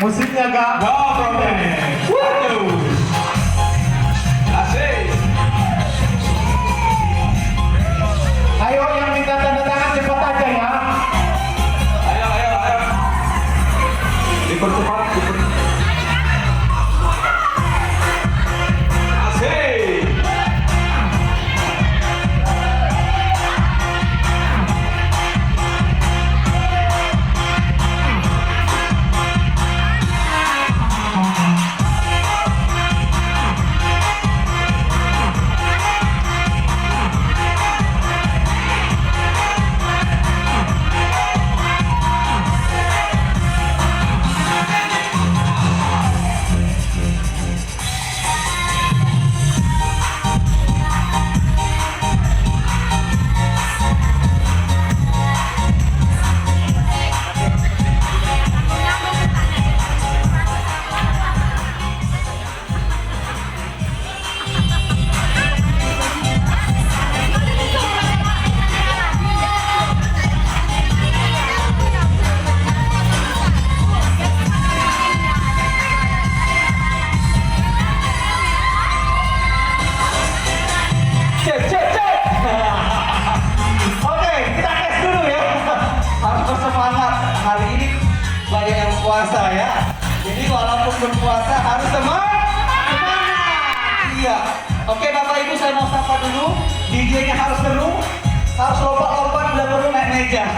Musiknya gak? No problem. Waduh. Asik. Ayo yang minta tanda tangan cepat aja ya. Ayo, ayo, ayo. Dipercepat, dipercepat. Asik. Cek, cek, cek. Oke, kita tes dulu ya. Harus bersemangat. Hari ini banyak yang puasa ya. Jadi walaupun berpuasa harus semangat. Iya. Oke Bapak Ibu, saya mau sapa dulu. DJ-nya harus seru. Harus lompat-lompat, udah perlu naik meja.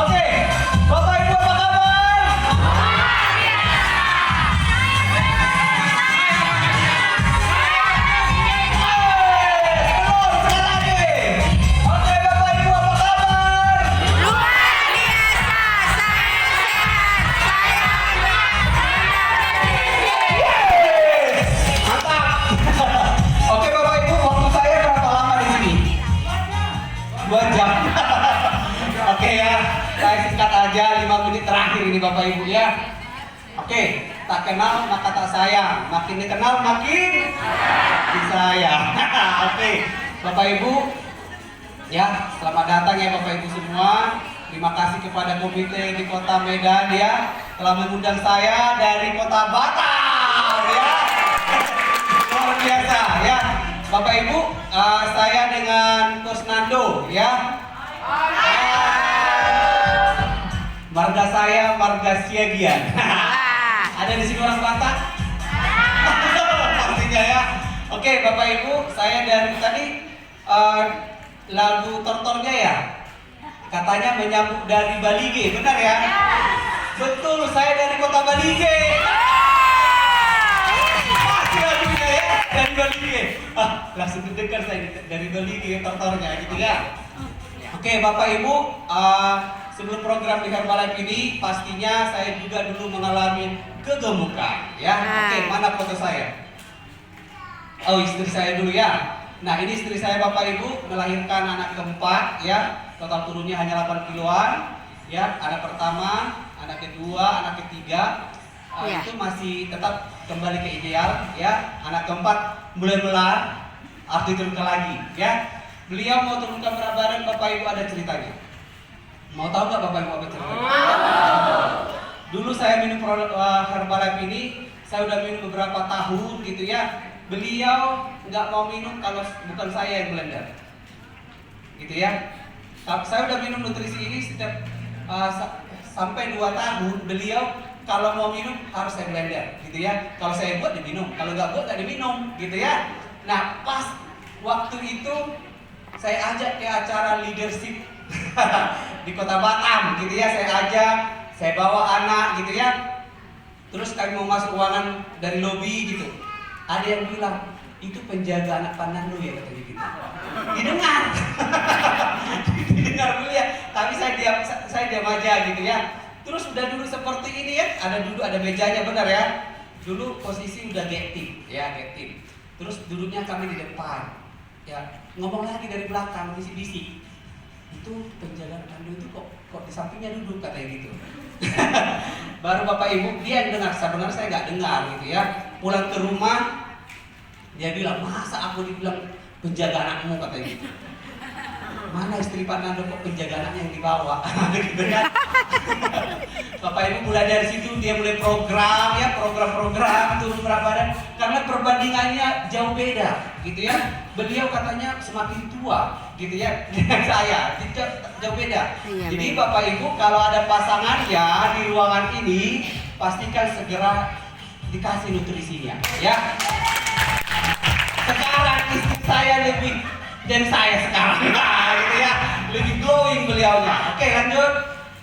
Oke, Bapak Ibu apa kabar? Belum, sekali lagi. Oke Bapak Ibu apa kabar? Yes! Mantap. Oke Bapak Ibu, waktu saya berapa lama di sini? 2 jam. Oke ya, saya singkat aja 5 menit terakhir ini Bapak Ibu ya. Oke, tak kenal maka tak sayang, makin dikenal makin disayang. Oke, Bapak Ibu, ya selamat datang ya Bapak Ibu semua. Terima kasih kepada komite di Kota Medan ya telah mengundang saya dari Kota Batam ya. Luar biasa ya. Bapak Ibu, saya dengan Coach Nando ya. Marga saya marga Siagian. Ada di sini orang Batak? Pastinya ya. Oke, Bapak Ibu, saya dari tadi lagu Tortornya ya. Katanya menyambut dari Balige, benar ya? Betul, saya dari kota Balige. Masih lagunya ya, dari Balige. Langsung terdengar saya dari Balige Tortornya gitu ya. Oke, Bapak Ibu, sebelum program di Herbalife ini pastinya saya juga dulu mengalami kegemukan ya. Oke, mana foto saya? Oh, istri saya dulu ya. Nah, ini istri saya Bapak Ibu melahirkan anak keempat ya. Total turunnya hanya 8 kiloan ya. Anak pertama, anak kedua, anak ketiga itu masih tetap kembali ke ideal ya. Anak keempat mulai melar, arti turun lagi ya. Beliau mau turun ke berat badan, Bapak Ibu ada ceritanya. Mau tahu nggak Bapak Ibu apa ceritanya? Dulu saya minum produk Herbalife ini, saya udah minum beberapa tahun gitu ya. Beliau nggak mau minum kalau bukan saya yang blender, gitu ya. Saya udah minum nutrisi ini setiap sampai 2 tahun. Beliau kalau mau minum harus saya blender, gitu ya. Kalau saya buat diminum, kalau nggak buat nggak diminum, gitu ya. Nah pas waktu itu saya ajak ke acara leadership di Kota Batam, gitu ya. Saya ajak, saya bawa anak, gitu ya. Terus kami mau masuk ruangan dari lobi, gitu. Ada yang bilang itu penjaga anak Pandan lu ya katanya gitu. Didengar, didengar dulu ya. Tapi saya diam aja gitu ya. Terus udah dulu seperti ini ya. Ada mejanya benar ya. Dulu posisi udah getting ya, getting. Terus duduknya kami di depan. Ya, ngomong lagi dari belakang, bisik-bisik. Itu penjaga Pandu itu kok di sampingnya duduk katanya gitu. Baru Bapak Ibu dia yang dengar, sebenarnya saya nggak dengar gitu ya. Pulang ke rumah dia bilang, masa aku dibilang penjaga anakmu katanya gitu. Mana istri Pak Nando kok penjaga anaknya yang dibawa gitu kan. Bapak Ibu mulai dari situ dia mulai program ya, program-program turun berat badan karena perbandingannya jauh beda gitu ya. Beliau katanya semakin tua gitu ya dengan saya, jauh beda. Iya, Jadi baik. Bapak Ibu kalau ada pasangannya di ruangan ini pastikan segera dikasih nutrisinya ya. Sekarang istri saya lebih dan saya sekarang nah, gitu ya, lebih glowing beliaunya. Oke lanjut.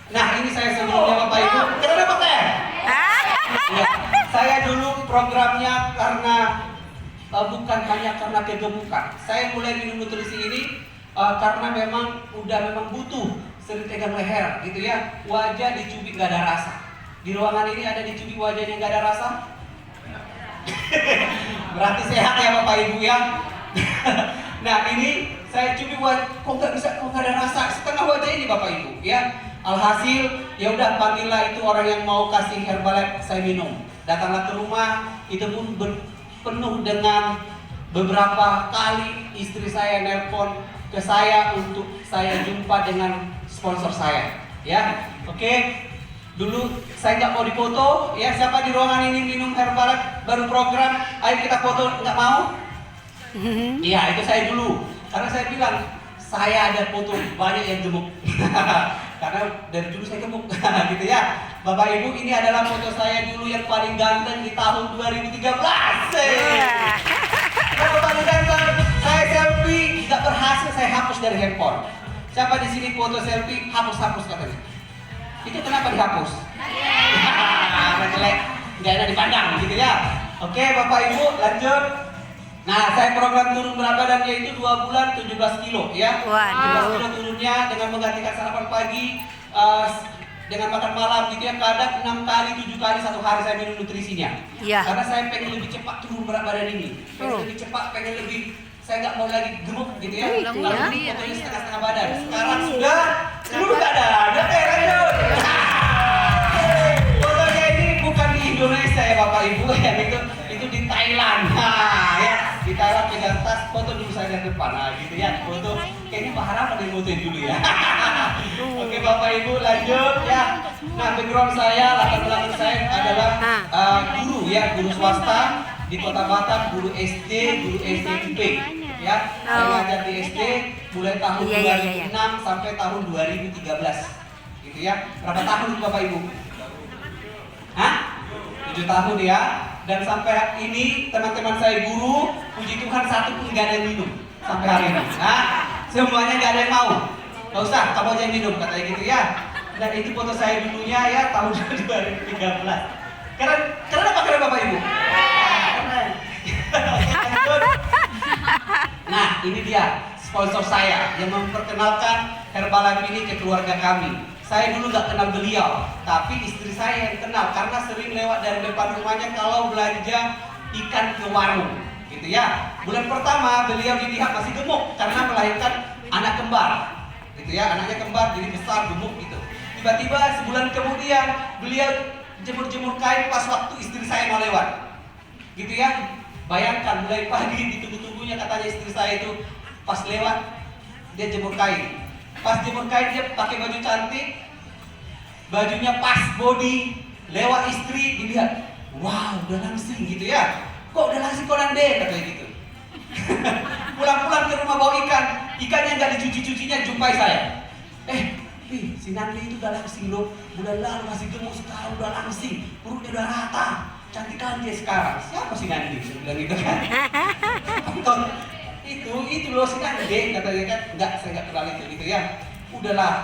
Nah ini saya sebelumnya Bapak Ibu. Kenapa Teh? Ya, saya dulu programnya karena bukan hanya karena kegemukan. Saya mulai minum nutrisi ini karena memang butuh sering tegang leher gitu ya. Wajah dicubit nggak ada rasa. Di ruangan ini ada dicubit wajahnya nggak ada rasa. Berarti sehat ya Bapak Ibu ya. Nah ini saya cubit wajah, kok nggak ada rasa setengah wajah ini Bapak Ibu ya. Alhasil ya udah panggillah itu orang yang mau kasih Herbalife saya minum. Datanglah ke rumah, itu pun penuh dengan beberapa kali istri saya nelpon ke saya untuk saya jumpa dengan sponsor saya ya. Oke. Dulu saya nggak mau dipoto, ya siapa di ruangan ini minum Herbalife baru program, ayo kita foto, nggak mau? Iya itu saya dulu, karena saya bilang saya ada foto banyak yang gemuk, karena dari dulu saya gemuk, gitu ya. Bapak Ibu ini adalah foto saya dulu yang paling ganteng di tahun 2013. Kalau paling ganteng, saya selfie nggak berhasil saya hapus dari handphone. Siapa di sini foto selfie hapus katanya? Itu kenapa dihapus? Karena jelek, nggak enak dipandang gitu ya. Oke Bapak Ibu lanjut. Nah saya program turun berat badan yaitu 2 bulan 17 kilo ya. 17 kilo turunnya dengan menggantikan sarapan pagi dengan makan malam gitu ya. Kadang 6 kali 7 kali satu hari saya minum nutrisinya. Iya. Karena saya pengen lebih cepat turun berat badan ini. Pengen lebih cepat, pengen lebih, saya nggak mau lagi gemuk gitu ya. Itu Lalu ya. fotonya setengah-setengah badan. Sekarang sudah seluruh badan. Oke lanjut. Fotonya ini bukan di Indonesia ya Bapak Ibu ya, itu di Thailand. Nah ya di Thailand pegang tas, foto dulu saya di depan. Nah gitu ya, foto kayaknya Pak Harapan yang fotoin dulu ya. Oke Bapak Ibu lanjut ya. Nah background saya, latar belakang saya adalah guru ya, guru swasta di Kota Batam, guru SD IP ya. Saya ngajar di SD mulai tahun 2006 sampai tahun 2013 gitu ya. Berapa tahun itu Bapak Ibu? Hah? 7 tahun ya. Dan sampai ini teman-teman saya guru, puji Tuhan satu pun gak ada yang minum sampai hari ini. Nah, semuanya gak ada yang mau. Gak usah, kamu aja yang minum katanya gitu ya. Dan itu foto saya dulunya ya tahun 2013. Keren apa keren Bapak Ibu? Keren. Nah, ini dia sponsor saya yang memperkenalkan Herbalife ini ke keluarga kami. Saya dulu nggak kenal beliau, tapi istri saya yang kenal karena sering lewat dari depan rumahnya kalau belanja ikan ke warung, gitu ya. Bulan pertama beliau dilihat masih gemuk karena melahirkan anak kembar, gitu ya. Anaknya kembar jadi besar gemuk gitu. Tiba-tiba sebulan kemudian beliau jemur-jemur kain pas waktu istri saya mau lewat, gitu ya. Bayangkan mulai pagi ditunggu-tunggunya katanya istri saya itu pas lewat dia jemur kain. Pas jemur kain dia pakai baju cantik, bajunya pas body, lewat istri dilihat, wow udah langsing gitu ya. Kok udah langsing kok Nande katanya gitu. Pulang-pulang ke rumah bawa ikannya nggak dicuci-cucinya jumpai saya. Si Nande itu udah langsing loh, bulan lalu masih gemuk sekarang udah langsing, perutnya udah rata, cantik kan dia sekarang. Siapa si Nande? Saya bilang gitu kan. itu loh si Nande katanya kan. Enggak, saya nggak kenal itu gitu ya. Udahlah,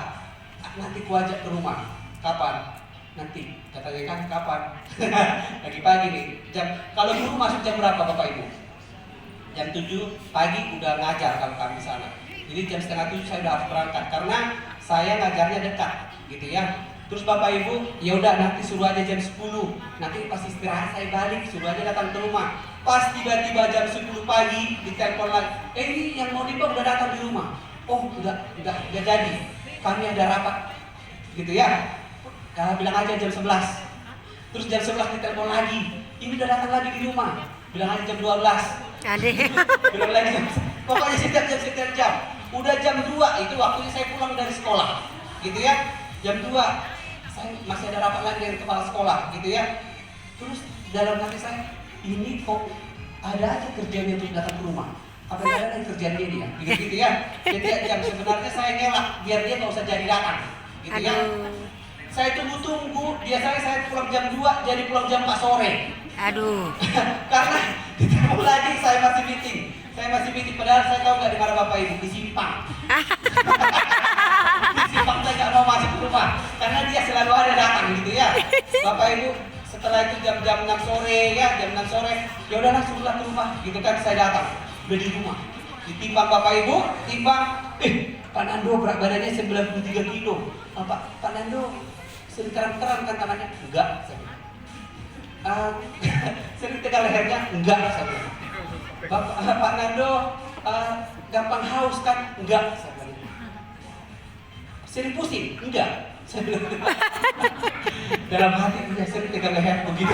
nanti ku ajak ke rumah. Kapan? Nanti katanya kan kapan? Lagi pagi nih. Kalau guru masuk jam berapa Bapak Ibu? Jam 7 pagi udah ngajar kalau kami sana. Jadi jam setengah 7 saya udah harus berangkat karena saya ngajarnya dekat gitu ya. Terus Bapak Ibu, ya udah nanti suruh aja jam 10. Nanti pas istirahat saya balik, suruh aja datang ke rumah. Pas tiba-tiba jam 10 pagi ditelepon lagi. Ini yang mau dibawa udah datang di rumah. Oh, udah jadi. Kami ada rapat. Gitu ya. Bilang aja jam 11. Terus jam 11 ditelepon lagi. Ini udah datang lagi di rumah. Bilang aja jam 12. Bilang lagi jam. Pokoknya setiap jam. Udah jam 2 itu waktunya saya pulang dari sekolah. Gitu ya. Jam 2. saya masih ada rapat lagi dengan kepala sekolah gitu ya. Terus dalam hati saya, ini kok ada aja kerjanya untuk datang ke rumah. Apa ada kerjaan dia ya? Gitu ya. Jadi yang sebenarnya saya ngelak biar dia nggak usah jadi datang, gitu ya. Saya tunggu-tunggu, biasanya saya pulang jam 2, jadi pulang jam 4 sore. Aduh. Karena ditemu lagi saya masih meeting. Saya masih meeting, padahal saya tahu nggak di mana Bapak Ibu, di Simpang. Di Simpang saya nggak mau masuk ke rumah, karena dia selalu ada datang gitu ya. Bapak Ibu, setelah itu jam 6 sore ya, jam 6 sore, ya udahlah suruhlah ke rumah, gitu kan saya datang. Udah di rumah, ditimbang Bapak Ibu, timbang, Pak Nando berat badannya 93 kilo. Pak Nando, sering keram-keram kan tangannya? Enggak, saya bilang. Sering tegal lehernya? Enggak, saya bilang. Pak Nando, gampang haus kan? Enggak, saya bilang. Sering pusing? Enggak, saya bilang. Dalam hati dia sering tegal leher begitu.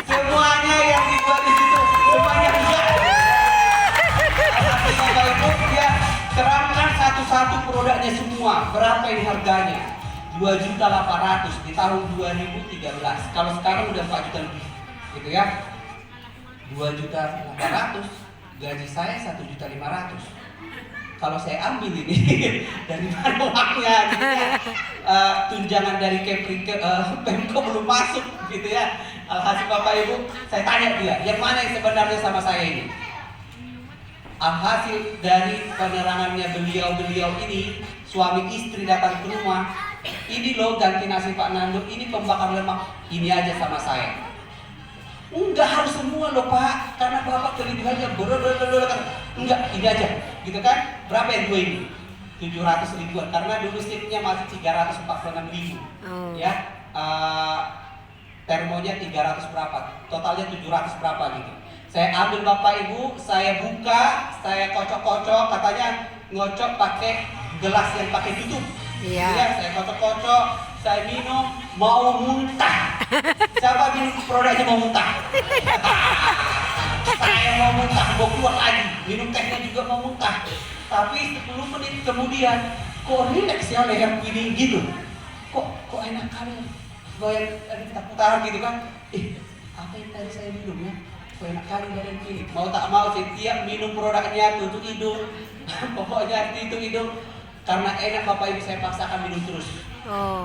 Semuanya yang dibuat di situ, semuanya enggak. Bapak Ibu, dia terangkan satu-satu produknya semua. Berapa ini harganya? 2.800.000 di tahun 2013. Kalau sekarang udah 4 juta lebih, gitu ya. 2.800.000, gaji saya 1.500.000. Kalau saya ambil ini dari mana uangnya, gitu ya. Tunjangan dari Pemko belum masuk, gitu ya. Alhasil Bapak Ibu, saya tanya dia, yang mana yang sebenarnya sama saya ini? Alhasil dari penerangannya beliau ini, suami istri datang ke rumah, ini loh ganti nasi Pak Nando, ini pembakar lemak, ini aja sama saya. Enggak harus semua loh Pak, karena Bapak kelebihannya enggak, ini aja, gitu kan? Berapa yang dua ini? 700 ribuan, karena dulu shiftnya masih 346.000, ya. Termonya 300 berapa, totalnya 700 berapa gitu. Saya ambil Bapak Ibu, saya buka, saya kocok-kocok, katanya ngocok pakai gelas yang pakai tutup. Iya. Ya, saya kocok-kocok, saya minum, mau muntah. Siapa minum produknya mau muntah? Saya mau muntah, mau keluar lagi, minum tehnya juga mau muntah. Tapi 10 menit kemudian, kok relax ya leher ini gitu. Kok enak kali, goyang putar gitu kan? Apa yang tadi saya minum ya? Kok enak kali badan ini. Mau tak mau setiap minum produknya tutup hidung. Pokoknya tutup hidung. Karena enak Bapak Ibu saya paksakan minum terus.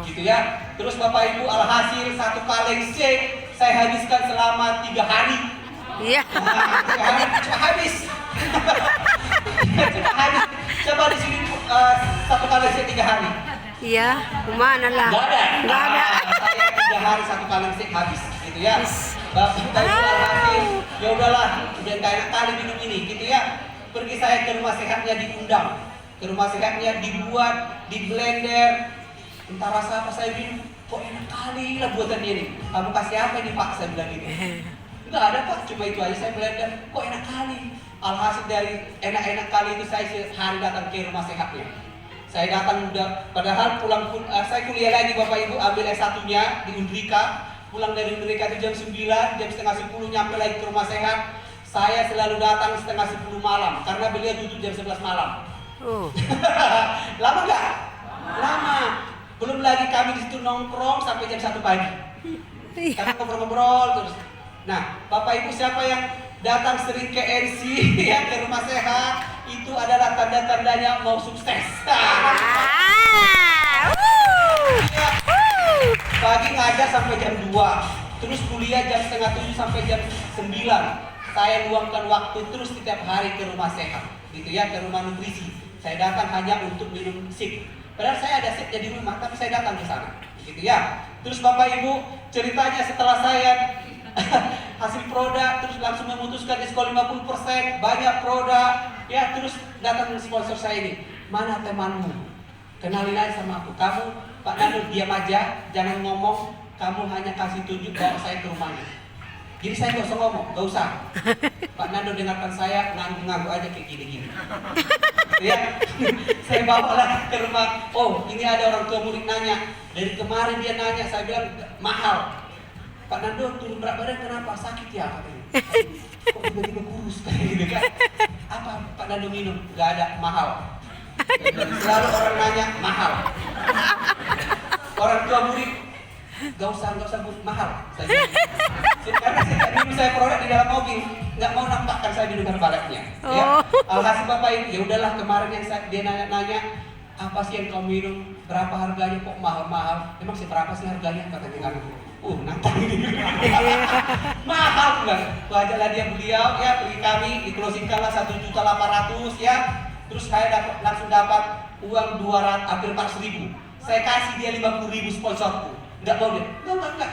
Gitu ya. Terus Bapak Ibu alhasil 1 kaleng shake saya habiskan selama 3 hari. Iya. 3 hari cepat habis. Cepat habis. Coba di sini 1 kaleng shake 3 hari. Iya, kemana lah? Nggak ada. Saya 3 hari 1 kaleng shake habis. Gitu ya. Bapak Ibu alhasil, ya udahlah, udah gak enak kali minum ini, gitu ya. Pergi saya ke rumah sehatnya diundang, ke rumah sehatnya dibuat, di blender. Entah rasa apa saya minum, kok enak kali lah buatan dia nih. Kamu kasih apa ini Pak? Saya bilang gitu. Enggak ada Pak, cuma itu aja saya blender. Kok enak kali. Alhasil dari enak-enak kali itu saya sehari datang ke rumah sehatnya. Saya datang udah, padahal saya kuliah lagi Bapak Ibu, ambil S1-nya di Undrika. Pulang dari mereka itu jam 9, jam setengah 10 nyampe lagi ke rumah sehat. Saya selalu datang setengah 10 malam, karena beliau tutup jam 11 malam. Lama nggak? Lama. Belum lagi kami di situ nongkrong sampai jam 1 pagi. Kami ngobrol-ngobrol terus. Nah, Bapak Ibu siapa yang datang sering ke NC ya, ke rumah sehat, itu adalah tanda-tandanya mau sukses. Pagi ngajar sampai jam 2, terus kuliah jam setengah 7 sampai jam 9. Saya luangkan waktu terus setiap hari ke rumah sehat, gitu ya, ke rumah nutrisi. Saya datang hanya untuk minum sip. Padahal saya ada sipnya di rumah, tapi saya datang ke sana, gitu ya. Terus Bapak Ibu, ceritanya setelah saya hasil produk, terus langsung memutuskan diskon 50%, banyak produk, ya, terus datang sponsor saya ini. Mana temanmu? Kenalin aja sama aku. Kamu Pak Nando diam aja, jangan ngomong. Kamu hanya kasih tunjuk bawa saya ke rumahnya. Jadi saya nggak usah ngomong, nggak usah. Pak Nando dengarkan saya, ngangguk aja kayak gini-gini. Ya, saya bawa lah ke rumah. Oh, ini ada orang tua murid nanya. Dari kemarin dia nanya, saya bilang mahal. Pak Nando turun berat badan kenapa? Sakit ya katanya. Kok tiba-tiba kurus kayak gitu kan? Apa Pak Nando minum? Nggak ada, mahal. Selalu orang nanya mahal. orang tua murid, gak usah mahal. Karena saya produk di dalam mobil, nggak mau nampakkan saya minum Herbalifenya. Ya. Alhasil Bapak Ibu, ya udahlah kemarin yang dia nanya, apa sih yang kau minum? Berapa harganya? Kok mahal-mahal? Emang seberapa sih harganya? Katanya kan. Nantang ini. Mahal kan? Wajarlah beliau ya, bagi kami diclosingkanlah 1.800.000 ya. Terus saya langsung dapat uang 200, hampir 400.000. Saya kasih dia 50.000 sponsorku. Nggak mau dia. Enggak,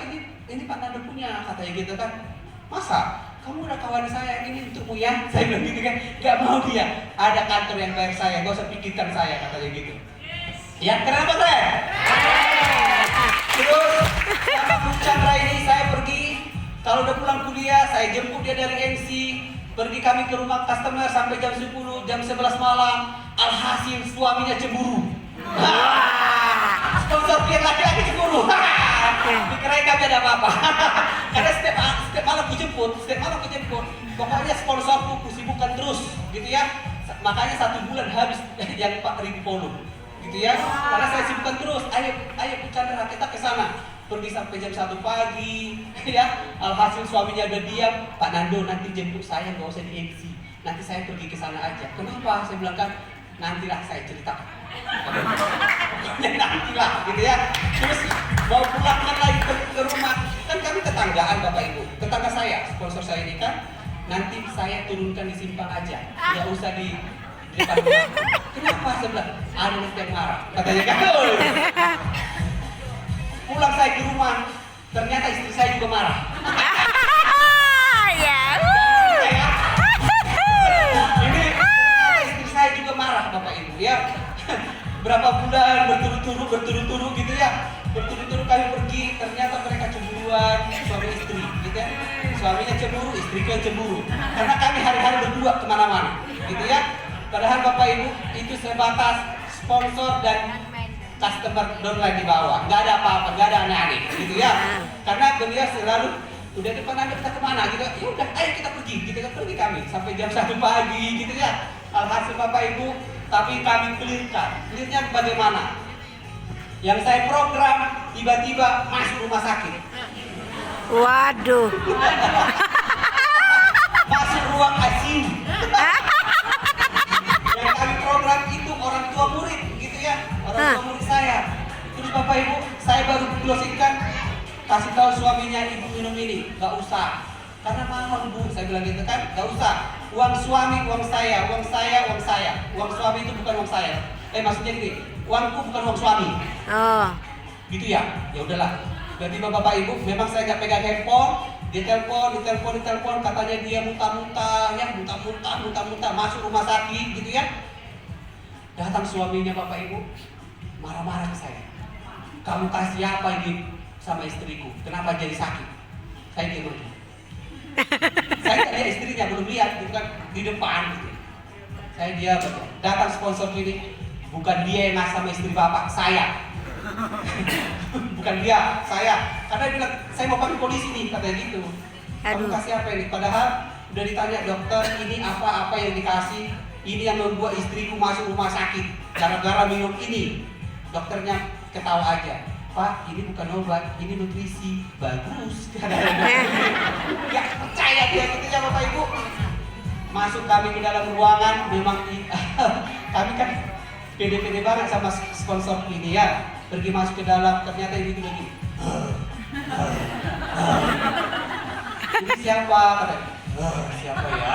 ini Pak Nando punya, katanya gitu kan. Masa? Kamu udah kawan saya, ini untukmu ya? Saya bilang gitu kan. Nggak mau dia. Ada kantor yang bayar saya, nggak usah pikirkan saya, katanya gitu. Ya, kenapa saya? Terus, sama Bu Chandra ini saya pergi. Kalau udah pulang kuliah, saya jemput dia dari NC. Pergi kami ke rumah customer sampai jam 10, jam 11 malam. Alhasil suaminya cemburu. Sponsor dia laki-laki cemburu. Dikirain kami ada apa-apa. Karena setiap malam ku jemput. Pokoknya sponsorku sibukkan terus, gitu ya. Makanya 1 bulan habis yang 4.000 follow, gitu ya. Karena saya sibukkan terus. Ayo Bu Chandra, kita ke sana. Pergi sampai jam 1 pagi, ya. Alhasil suaminya udah diam. Pak Nando, nanti jemput saya, nggak usah di MC. Nanti saya pergi ke sana aja. Kenapa? Saya bilang kan, nantilah saya ceritakan. Nantilah, gitu ya. Terus mau pulangkan lagi ke rumah. Kan kami tetanggaan Bapak Ibu. Tetangga saya, sponsor saya ini kan. Nanti saya turunkan di simpang aja. Nggak usah di depan rumah. Kenapa? Saya bilang, ada yang marah. Katanya kan. Pulang saya ke rumah, ternyata istri saya juga marah. Ini istri saya juga marah Bapak Ibu ya. Berapa bulan berturut-turut gitu ya. Berturut-turut kami pergi, ternyata mereka cemburuan suami istri gitu ya. Suaminya cemburu, istrinya cemburu. Karena kami hari-hari berdua kemana-mana gitu ya. Padahal Bapak Ibu itu sebatas sponsor dan customer downline di bawah, nggak ada apa-apa, nggak ada aneh-aneh, gitu ya. Karena beliau selalu udah depan Anda kita kemana, gitu. Ya udah, ayo kita pergi, kita pergi kami sampai jam 1 pagi, gitu ya. Alhasil Bapak Ibu, tapi kami clearnya bagaimana? Yang saya program tiba-tiba masuk rumah sakit. Waduh. Masuk ruang ICU. Yang kami program itu orang tua murid, gitu ya. Orang tua murid saya. Terus Bapak Ibu, saya baru closingkan, kasih tahu suaminya, ibu minum ini, nggak usah. Karena mahal Bu, saya bilang gitu kan, nggak usah. Uang suami, uang saya, uang saya, uang saya. Uang suami itu bukan uang saya. Maksudnya gini, uangku bukan uang suami. Gitu ya, ya udahlah. Berarti Bapak Ibu, memang saya nggak pegang handphone. Ditelepon, katanya dia muntah-muntah, ya muntah-muntah, masuk rumah sakit, gitu ya. Datang suaminya Bapak Ibu, marah-marah ke saya. Kamu kasih apa ini sama istriku? Kenapa jadi sakit? Saya diam aja. Saya tak lihat istrinya, belum lihat, gitu kan, di depan gitu. Saya diam aja. Datang sponsor ini, bukan dia yang ngasih sama istri Bapak, saya. Bukan dia, saya. Karena dia bilang, saya mau panggil polisi nih, katanya gitu. Kamu kasih apa ini? Padahal udah ditanya dokter, ini apa yang dikasih? Ini yang membuat istriku masuk rumah sakit gara-gara minum ini. Dokternya ketawa aja. Pak, ini bukan obat, ini nutrisi. Bagus. Ya percaya dia gitu ya Bapak Ibu. Masuk kami ke dalam ruangan, memang kami kan pede-pede banget sama sponsor ini ya. Pergi masuk ke dalam, ternyata ini tuh lagi. Ini siapa? Katanya. Siapa ya?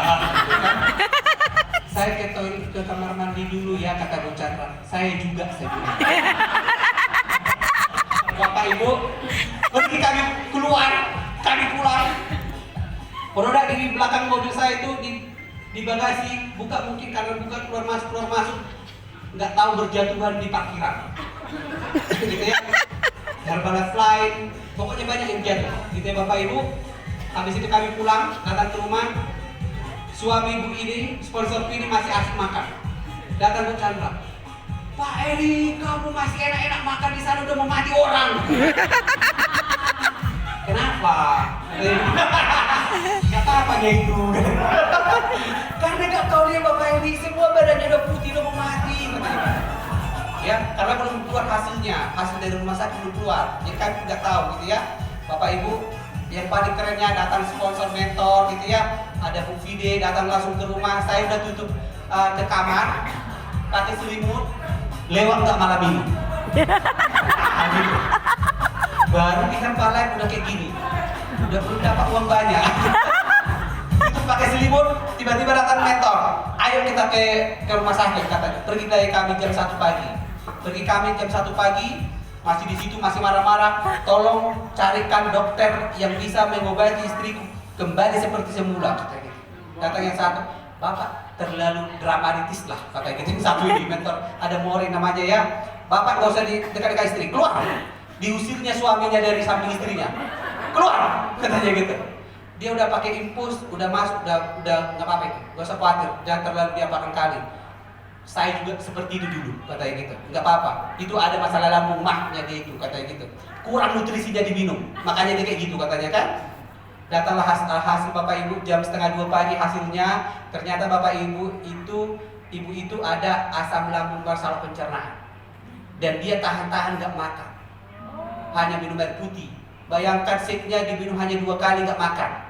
Saya ke kamar mandi dulu ya, kata Bu Chandra. Saya juga, saya bilang. Bapak Ibu, pergi kami keluar, kami pulang. Produk di belakang mobil saya itu di bagasi, buka mungkin karena buka keluar masuk, nggak tahu berjatuhan di parkiran. Gitu ya. Herbalife, pokoknya banyak yang jatuh. Gitu ya Bapak Ibu. Habis itu kami pulang, datang ke rumah. Suami ibu ini, sponsor ini masih asik makan. Datang Bu Chandra. Pak Eri, kamu masih enak-enak makan di sana, udah mau mati orang. Kenapa? Kata apanya itu? Karena gak tahu dia Bapak Eri, semua badannya udah putih, udah mau mati. ya, karena belum keluar hasilnya, hasil dari rumah sakit belum keluar, jadi kami tidak tahu gitu ya. Bapak Ibu, yang paling kerennya datang sponsor mentor gitu ya, ada Bu Fide datang langsung ke rumah, saya udah tutup ke kamar, pakai selimut, lewat nggak malam ini. Baru di Herbalife udah kayak gini, udah belum dapat uang banyak. Pakai selimut, tiba-tiba datang mentor, ayo kita ke rumah sakit katanya. Pergi dari kami jam 1 pagi, pergi kami jam 1 pagi, masih di situ masih marah-marah. Tolong carikan dokter yang bisa mengobati istriku kembali seperti semula katanya. Kata yang satu, Bapak terlalu dramatis lah katanya gitu. Yang satu ini mentor, ada Mori namanya ya. Bapak nggak usah dekat-dekat istri, keluar. Diusirnya suaminya dari samping istrinya, keluar katanya gitu. Dia udah pakai infus, udah masuk, udah nggak apa-apa itu, nggak usah khawatir, jangan terlalu diapakan kali. Saya juga seperti itu dulu, katanya gitu, nggak apa-apa. Itu ada masalah lambung mahnya dia itu, katanya gitu. Kurang nutrisinya diminum, makanya dia kayak gitu katanya kan. Datanglah hasil Bapak Ibu jam 1:30 pagi hasilnya, ternyata Bapak Ibu itu ada asam lambung bersalah pencernaan, dan dia tahan-tahan nggak makan, hanya minum air putih. Bayangkan setnya diminum hanya 2 kali nggak makan.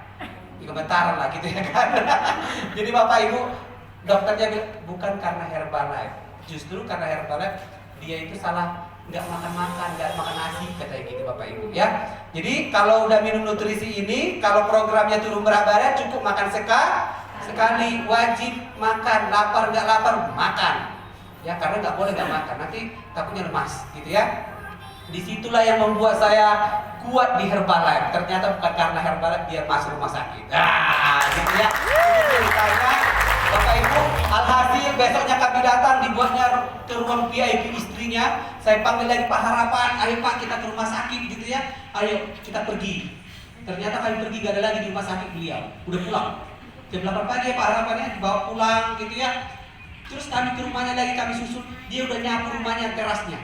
Gemetaran lah gitu ya kan. Jadi Bapak Ibu, dokternya bilang bukan karena Herbalife, justru karena Herbalife dia itu salah nggak makan nasi katanya gitu Bapak Ibu ya. Jadi kalau udah minum nutrisi ini, kalau programnya turun berat badan cukup makan sekali, wajib makan, lapar nggak lapar makan ya, karena nggak boleh nggak makan, nanti takutnya lemas gitu ya. Disitulah yang membuat saya kuat di Herbalife. Ternyata bukan karena Herbalife biar masuk rumah sakit. Gitu ya. Itu ceritanya Bapak Ibu. Alhasil besoknya kami datang, dibuatnya ke ruang VIP istrinya. Saya panggil lagi Pak Harapan, ayo Pak kita ke rumah sakit gitu ya. Ayo kita pergi. Ternyata kami pergi gak ada lagi di rumah sakit beliau. Udah pulang. Jam 8 pagi ya Pak Harapannya dibawa pulang gitu ya. Terus kami ke rumahnya lagi, kami susul, dia udah nyapu rumahnya, terasnya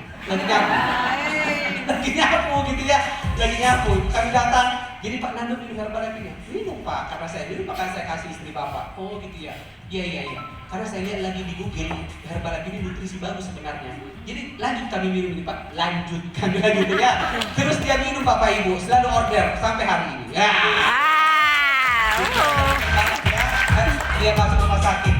lagi nyapu gitu ya, lagi nyapu. Kami datang, jadi Pak Nando minum Herbalife ini, minum Pak, karena saya dulu makan saya kasih istri Bapak. Oh gitu ya, iya, karena saya lihat lagi di Google Herbalife ini nutrisi bagus sebenarnya. Jadi lanjut kami minum ini Pak, lanjut kami lagi gitu ya. Terus dia minum Bapak Ibu, selalu order sampai hari ini. Ya. Dia masuk rumah sakit.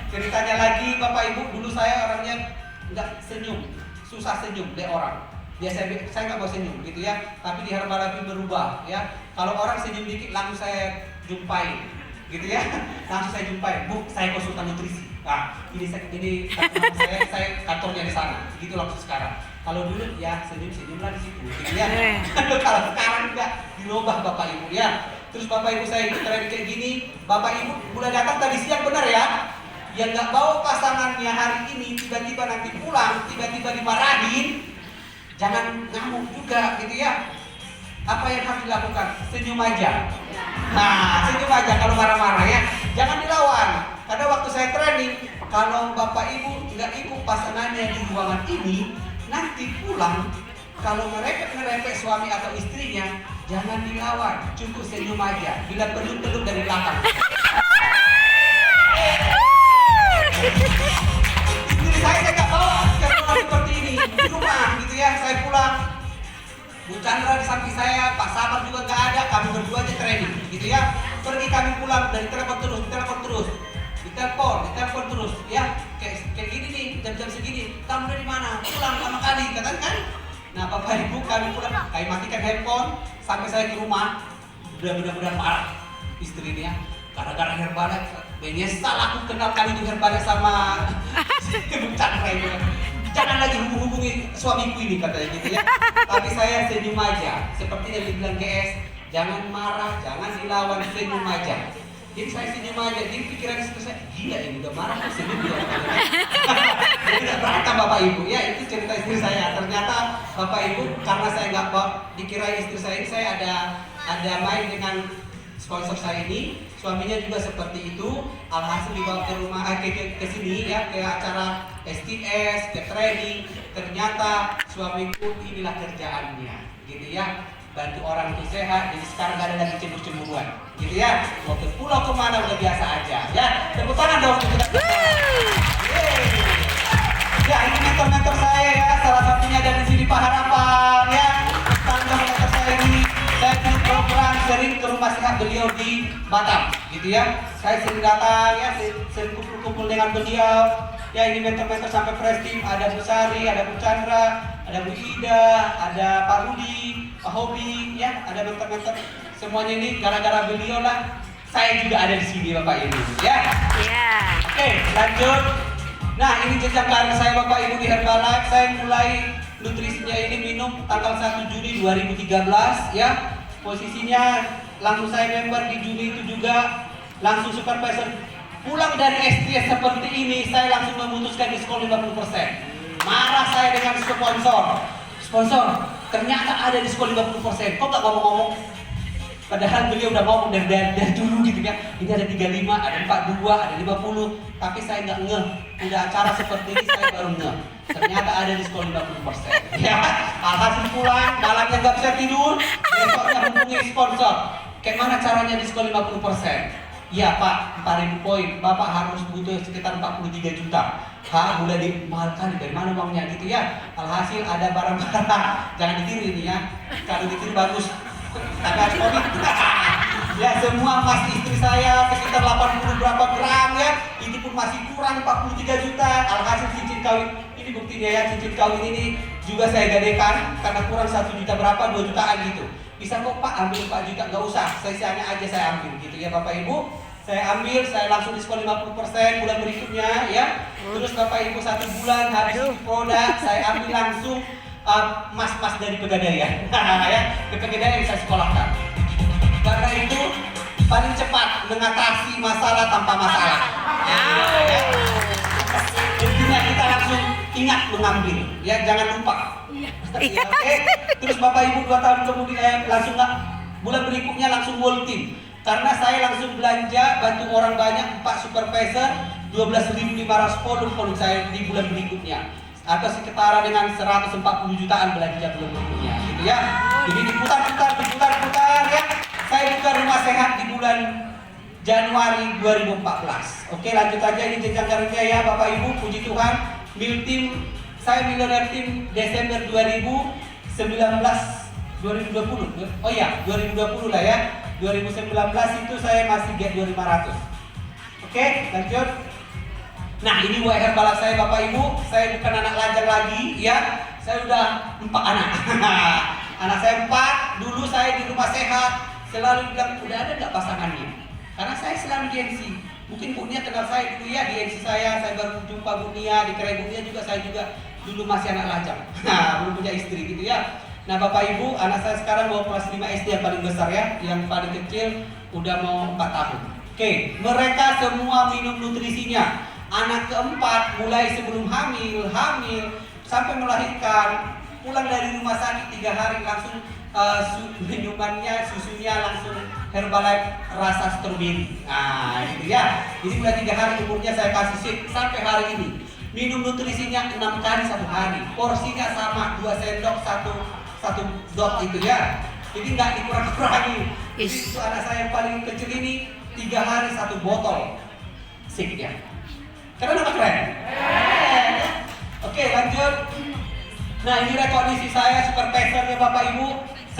Ceritanya lagi Bapak Ibu, dulu saya orangnya nggak senyum, susah senyum deh orang. Biasanya saya nggak mau senyum gitu ya, tapi di Herbalife berubah ya. Kalau orang senyum dikit langsung saya jumpai gitu ya, langsung saya jumpai. Bu, saya konsultan nutrisi. Nah, ini saya kantornya di sana. Gitu langsung sekarang. Kalau dulu ya senyum-senyumlah di situ gitu ya. Kalau sekarang nggak dirubah Bapak Ibu ya. Terus Bapak Ibu saya keren kayak gini, Bapak Ibu mulai datang tadi siang benar ya. Yang nggak bawa pasangannya hari ini tiba-tiba nanti pulang, tiba-tiba dimarahin, jangan ngamuk juga gitu ya. Apa yang harus dilakukan? Senyum aja. Nah, senyum aja kalau marah-marah ya. Jangan dilawan. Karena waktu saya training, kalau Bapak Ibu nggak ikut pasangannya di ruangan ini, nanti pulang, kalau ngerepek suami atau istrinya, jangan dilawan, cukup senyum aja. Bila peluk-peluk dari belakang. Istri saya nggak bawa seperti ini di rumah gitu ya. Saya pulang, Bu Chandra di samping saya, Pak Sabar juga nggak ada, kami berdua aja training gitu ya. Pergi kami pulang dari telepon terus, ditelepon terus ya. Kayak gini nih, jam-jam segini, kamu dari mana? Pulang lama kali, katakan kan? Nah Bapak Ibu kami pulang, kami matikan handphone sampai saya ke rumah, benar-benar marah istri ini ya. Gara-gara Herbalife, menyesal aku kenal kali itu Herbalife sama Bu Chandra itu. Jangan lagi hubungi suamiku ini katanya gitu ya. Tapi saya senyum aja, seperti yang dibilang GS, jangan marah, jangan dilawan, senyum aja. Jadi saya senyum aja, jadi pikiran istri saya, gila ini udah marah kok senyum ya. Jadi gak berantem Bapak Ibu ya, itu cerita istri saya. Ternyata Bapak Ibu, karena saya nggak dikira istri saya ini, saya ada main dengan sponsor saya ini, suaminya juga seperti itu. Alhasil dibawa ke rumah, ke sini ya, ke acara STS, ke training. Ternyata suamiku inilah kerjaannya, gitu ya, bantu orang itu sehat. Jadi sekarang gak ada lagi cemburu-cemburuan, gitu ya. Mau ke pulau kemana udah biasa aja, ya. Tepuk tangan dong untuk kita. Ya ini mentor nasihat beliau di Batam, gitu ya. Saya sering datang ya, sering kumpul-kumpul dengan beliau. Ya ini mentor-mentor sampai Prestim, ada Bu Sari, ada Bu Chandra, ada Bu Ida, ada Pak Rudi, Pak Hobi, ya, ada mentor-mentor. Semuanya ini gara-gara beliau lah. Saya juga ada di sini Bapak Ibu, ya. Ya. Oke, lanjut. Nah, ini jejak karir saya Bapak Ibu di Herbalife. Saya mulai nutrisinya ini minum tanggal 1 Juli 2013 ya. Posisinya langsung saya member di Juli itu juga, langsung supervisor. Pulang dari STS seperti ini, saya langsung memutuskan diskon 50%. Marah saya dengan sponsor. Sponsor, ternyata ada diskon 50%. Kok nggak ngomong-ngomong? Padahal beliau udah ngomong dari dulu gitu ya. Ini ada 35, ada 42, ada 50. Tapi saya nggak ngeh. Udah acara seperti ini saya baru ngeh. Ternyata ada diskon 50%. Ya, alhasil pulang, malamnya nggak bisa tidur. Besoknya hubungi sponsor. Kayak mana caranya diskon 50%? Iya Pak, 4.000 poin. Bapak harus butuh sekitar 43 juta. Udah mahal kali, dari mana uangnya gitu ya. Alhasil ada barang-barang. Jangan ditiru ini ya. Kalau ditiru bagus. Tapi harus komit. Ya semua emas istri saya sekitar 80 berapa gram ya. Ini pun masih kurang 43 juta. Alhasil cincin kawin. Ini buktinya ya, cincin kawin ini juga saya gadekan karena kurang 1 juta berapa, 2 jutaan gitu. Bisa kok Pak ambil 4 juta, nggak usah. Saya aja saya ambil gitu ya Bapak Ibu. Saya ambil, saya langsung diskon 50% bulan berikutnya ya. Terus Bapak Ibu 1 bulan habis itu produk, saya ambil langsung mas-mas dari Pegadaian ya, ke Pegadaian yang saya sekolahkan. Karena itu paling cepat mengatasi masalah tanpa masalah. Ya. Intinya kita langsung ingat mengambil, ya jangan lupa. Ya, oke. Terus Bapak Ibu 2 tahun kemudian langsung bulan berikutnya langsung whole team. Karena saya langsung belanja bantu orang banyak 4 supervisor 12.500 volume saya di bulan berikutnya. Atau sekitar dengan 140 jutaan belanja bulan berikutnya gitu ya. Jadi diputar ya. Saya buka rumah sehat di bulan Januari 2014. Oke, lanjut aja ini jenjang karirnya ya Bapak Ibu, puji Tuhan. Mil Team, saya Millionaire Team Desember 2019 2020. Oh iya, 2020 lah ya. 2019 itu saya masih get 2.500. Oke, lanjut. Nah ini buat Herbalife saya Bapak Ibu, saya bukan anak lajang lagi ya, saya udah 4 anak. Anak saya 4, dulu saya di rumah sehat selalu bilang udah ada nggak pasangannya? Karena saya selalu di NC. Mungkin Bu Nia kenal saya dulu ya di NC saya baru jumpa Bu Nia, di Kerai Bu Nia juga saya juga dulu masih anak lajang. Belum punya istri gitu ya. Nah Bapak Ibu, anak saya sekarang mau kelas 5 SD yang paling besar ya, yang paling kecil udah mau 4 tahun. Oke, mereka semua minum nutrisinya. Anak keempat mulai sebelum hamil sampai melahirkan, pulang dari rumah sakit 3 hari langsung minumannya, susunya langsung Herbalife rasa stroberi. Nah gitu ya. Jadi udah 3 hari umurnya saya kasih sip sampai hari ini. Minum nutrisinya 6 kali 1 hari. Porsinya sama 2 sendok satu dot itu ya. Jadi nggak dikurang-kurangi. Jadi itu anak saya yang paling kecil ini 3 hari 1 botol sip ya. Karena apa keren? Oke, lanjut. Nah ini rekondisi saya supervisornya Bapak Ibu.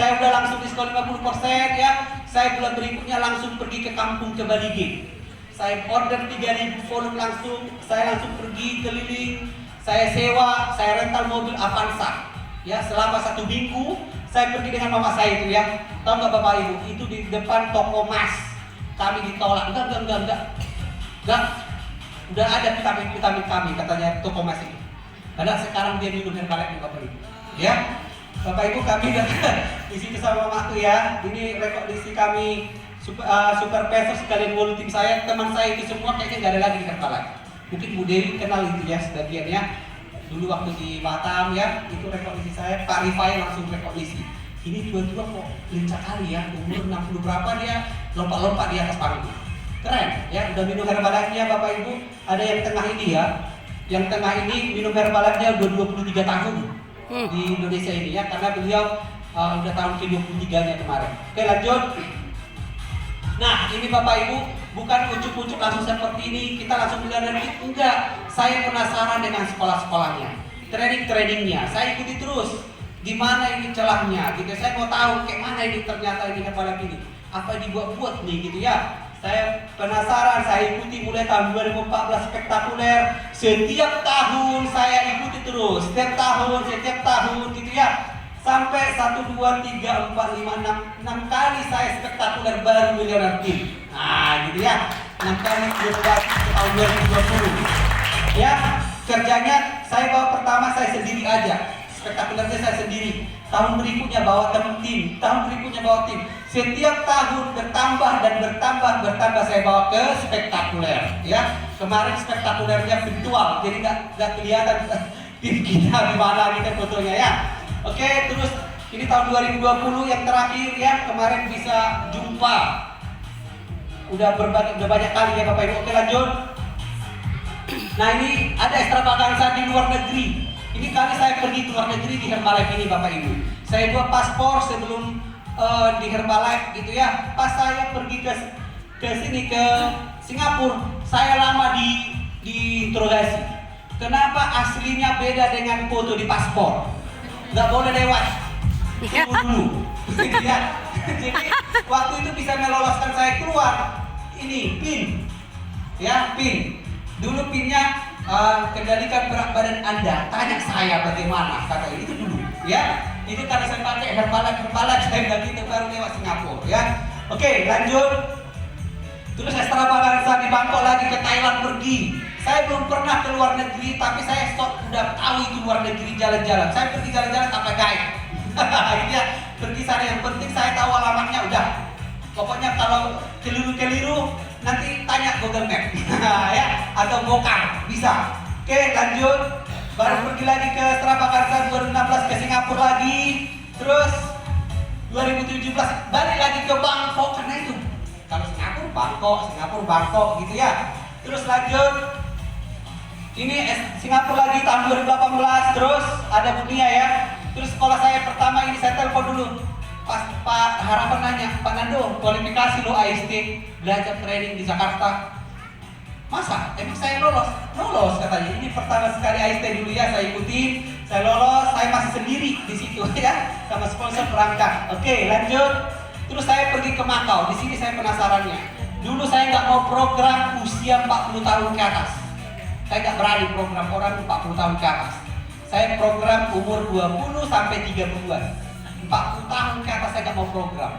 Saya udah langsung diskon 50% ya. Saya bulan berikutnya langsung pergi ke kampung ke Balige. Saya order 3.000 volume langsung. Saya langsung pergi keliling. Saya sewa, saya rental mobil Avanza. Ya selama 1 minggu saya pergi dengan mama saya itu ya. Tahu nggak Bapak Ibu? Itu di depan toko emas. Kami ditolak. Enggak. Udah ada vitamin kami katanya toko emas itu. Padahal sekarang dia minum Herbalife Bapak Ibu. Ya. Bapak Ibu kami udah di situ sama mamaku ya. Ini rekondisi kami supervisor sekalian whole tim saya, teman saya itu semua kayaknya nggak ada lagi di Herbalife. Mungkin Bu Dewi kenal itu ya sebagian ya. Dulu waktu di Batam ya, itu rekondisi saya, Pak Rifai langsung rekondisi. Ini dua-dua kok lincah kali ya, umur 60 berapa dia lompat-lompat di atas panggung. Keren ya, udah minum Herbalife-nya Bapak Ibu. Ada yang tengah ini ya. Yang tengah ini minum Herbalife-nya udah 23 tahun di Indonesia ini ya, karena beliau udah tahun ke-23-nya kemarin. Oke, lanjut. Nah, ini Bapak Ibu bukan ucuk-ucuk langsung seperti ini, kita langsung bilang enggak. Saya penasaran dengan sekolah-sekolahnya, training-trainingnya. Saya ikuti terus. Gimana ini celahnya gitu. Saya mau tahu kayak mana ini ternyata ini Herbalife ini. apa dibuat-buat nih gitu ya. Saya penasaran, saya ikuti mulai tahun 2014 spektakuler. Setiap tahun saya ikuti terus, setiap tahun gitu ya. Sampai 1, 2, 3, 4, 5, 6 kali saya spektakuler baru miliaran tim. Nah gitu ya, 6 kali 12 tahun 2020. Ya, kerjanya saya bawa pertama saya sendiri aja. Spektakulernya saya sendiri. Tahun berikutnya bawa tim, tahun berikutnya bawa tim. Setiap tahun bertambah dan bertambah saya bawa ke spektakuler. Ya, kemarin spektakulernya virtual, jadi nggak kelihatan tim kita di mana kita fotonya ya. Oke, terus ini tahun 2020 yang terakhir ya, kemarin bisa jumpa. Udah banyak kali ya Bapak Ibu. Oke lanjut. Nah ini ada ekstravaganza di luar negeri. Ini kali saya pergi ke luar negeri di Herbalife ini Bapak Ibu. Saya buat paspor sebelum di Herbalife gitu ya. Pas saya pergi ke sini ke Singapura, saya lama diinterogasi. Kenapa aslinya beda dengan foto di paspor? Nggak boleh lewat. Tunggu dulu. Ya. Jadi waktu itu bisa meloloskan saya keluar. Ini PIN. Ya, PIN. Dulu PIN-nya kendalikan berat badan Anda. Tanya saya bagaimana, kata itu dulu, ya. Itu karena saya pakai Herbalife saya bilang gitu baru lewat Singapura, ya. Oke, lanjut. Terus ekstravaganza di Bangkok lagi ke Thailand pergi. Saya belum pernah ke luar negeri, tapi saya udah tahu itu luar negeri jalan-jalan. Saya pergi jalan-jalan sampai guide. Ya, pergi sana yang penting saya tahu alamatnya udah. Pokoknya kalau keliru-keliru nanti tanya Google Map ya atau Gokar bisa. Oke lanjut. Baru pergi lagi ke ekstravaganza 2016 ke Singapura lagi. Terus 2017 balik lagi ke Bangkok karena itu. Kalau Singapura Bangkok gitu ya. Terus lanjut. Ini Singapura lagi tahun 2018. Terus ada Bunia ya. Terus sekolah saya pertama ini saya telepon dulu. Pas Pak Harapan nanya, Pak Nando, kualifikasi lo AST, belajar training di Jakarta. Masa? Emang saya lolos? Lolos katanya. Ini pertama sekali AST dulu ya, saya ikuti, saya lolos, saya masih sendiri di situ ya, sama sponsor berangkat. Oke, lanjut. Terus saya pergi ke Makau. Di sini saya penasarannya. Dulu saya nggak mau program usia 40 tahun ke atas. Saya nggak berani program orang 40 tahun ke atas. Saya program umur 20 sampai 30-an. 40 tahun ke atas saya nggak mau program.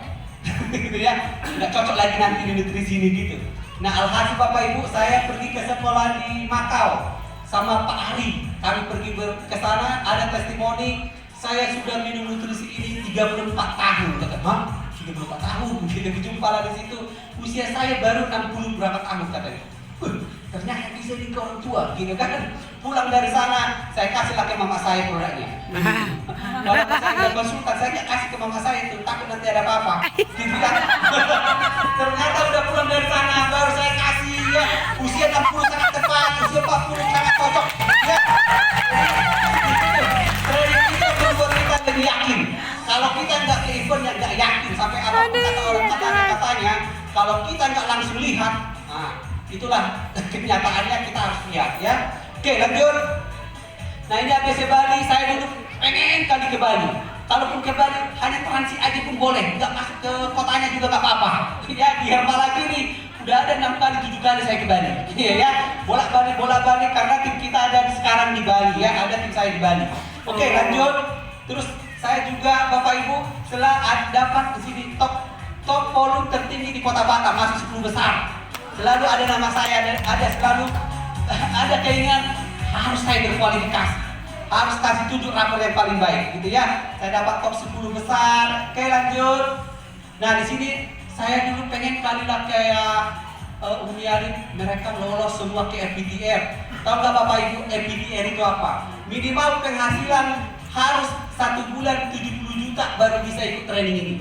Gitu ya. Nggak cocok lagi nanti di nutrisi ini gitu. Nah, alhasil Bapak Ibu, saya pergi ke sekolah di Makau sama Pak Ari. Kami pergi ke sana, ada testimoni, saya sudah minum nutrisi ini 34 tahun. Kata, "Hah? 34 tahun?" Kita berjumpa lah di situ. Usia saya baru 60 berapa tahun katanya. Ternyata bisa di orang tua, gitu kan? Pulang dari sana, saya kasih lah ke mama saya produknya. Kalau saya nggak konsultan, saya nggak kasih ke mama saya itu, takut nanti ada apa-apa, gitu kan? Ternyata udah pulang dari sana, baru saya kasih ya. Usia 60 sangat tepat, usia 40 sangat cocok. Ya. Training kita membuat kita lebih yakin. Kalau kita nggak ke event yang nggak yakin, sampai apapun kata orang katanya, kalau kita nggak langsung lihat, nah, itulah kenyataannya kita harus lihat ya. Oke lanjut. Nah ini ABC Bali, saya dulu pengen kali ke Bali. Kalaupun ke Bali hanya transit aja pun boleh, nggak masuk ke kotanya juga nggak apa-apa. Ya di Herbalife ini udah ada 6 kali 7 kali saya ke Bali. Iya ya, bolak-balik karena tim kita ada sekarang di Bali ya, ada tim saya di Bali. Oke lanjut. Terus saya juga Bapak Ibu setelah dapat di sini top volume tertinggi di Kota Batam, masuk 10 besar. Selalu ada nama saya, selalu ada keinginan harus saya berkualifikasi, harus kasih tunjuk rapor yang paling baik, gitu ya. Saya dapat top 10 besar. Oke lanjut. Nah di sini saya dulu pengen kali lah kayak Umi Arif, mereka lolos semua ke FBTR. Tahu nggak Bapak Ibu FBTR itu apa? Minimal penghasilan harus 1 bulan 70 juta baru bisa ikut training ini.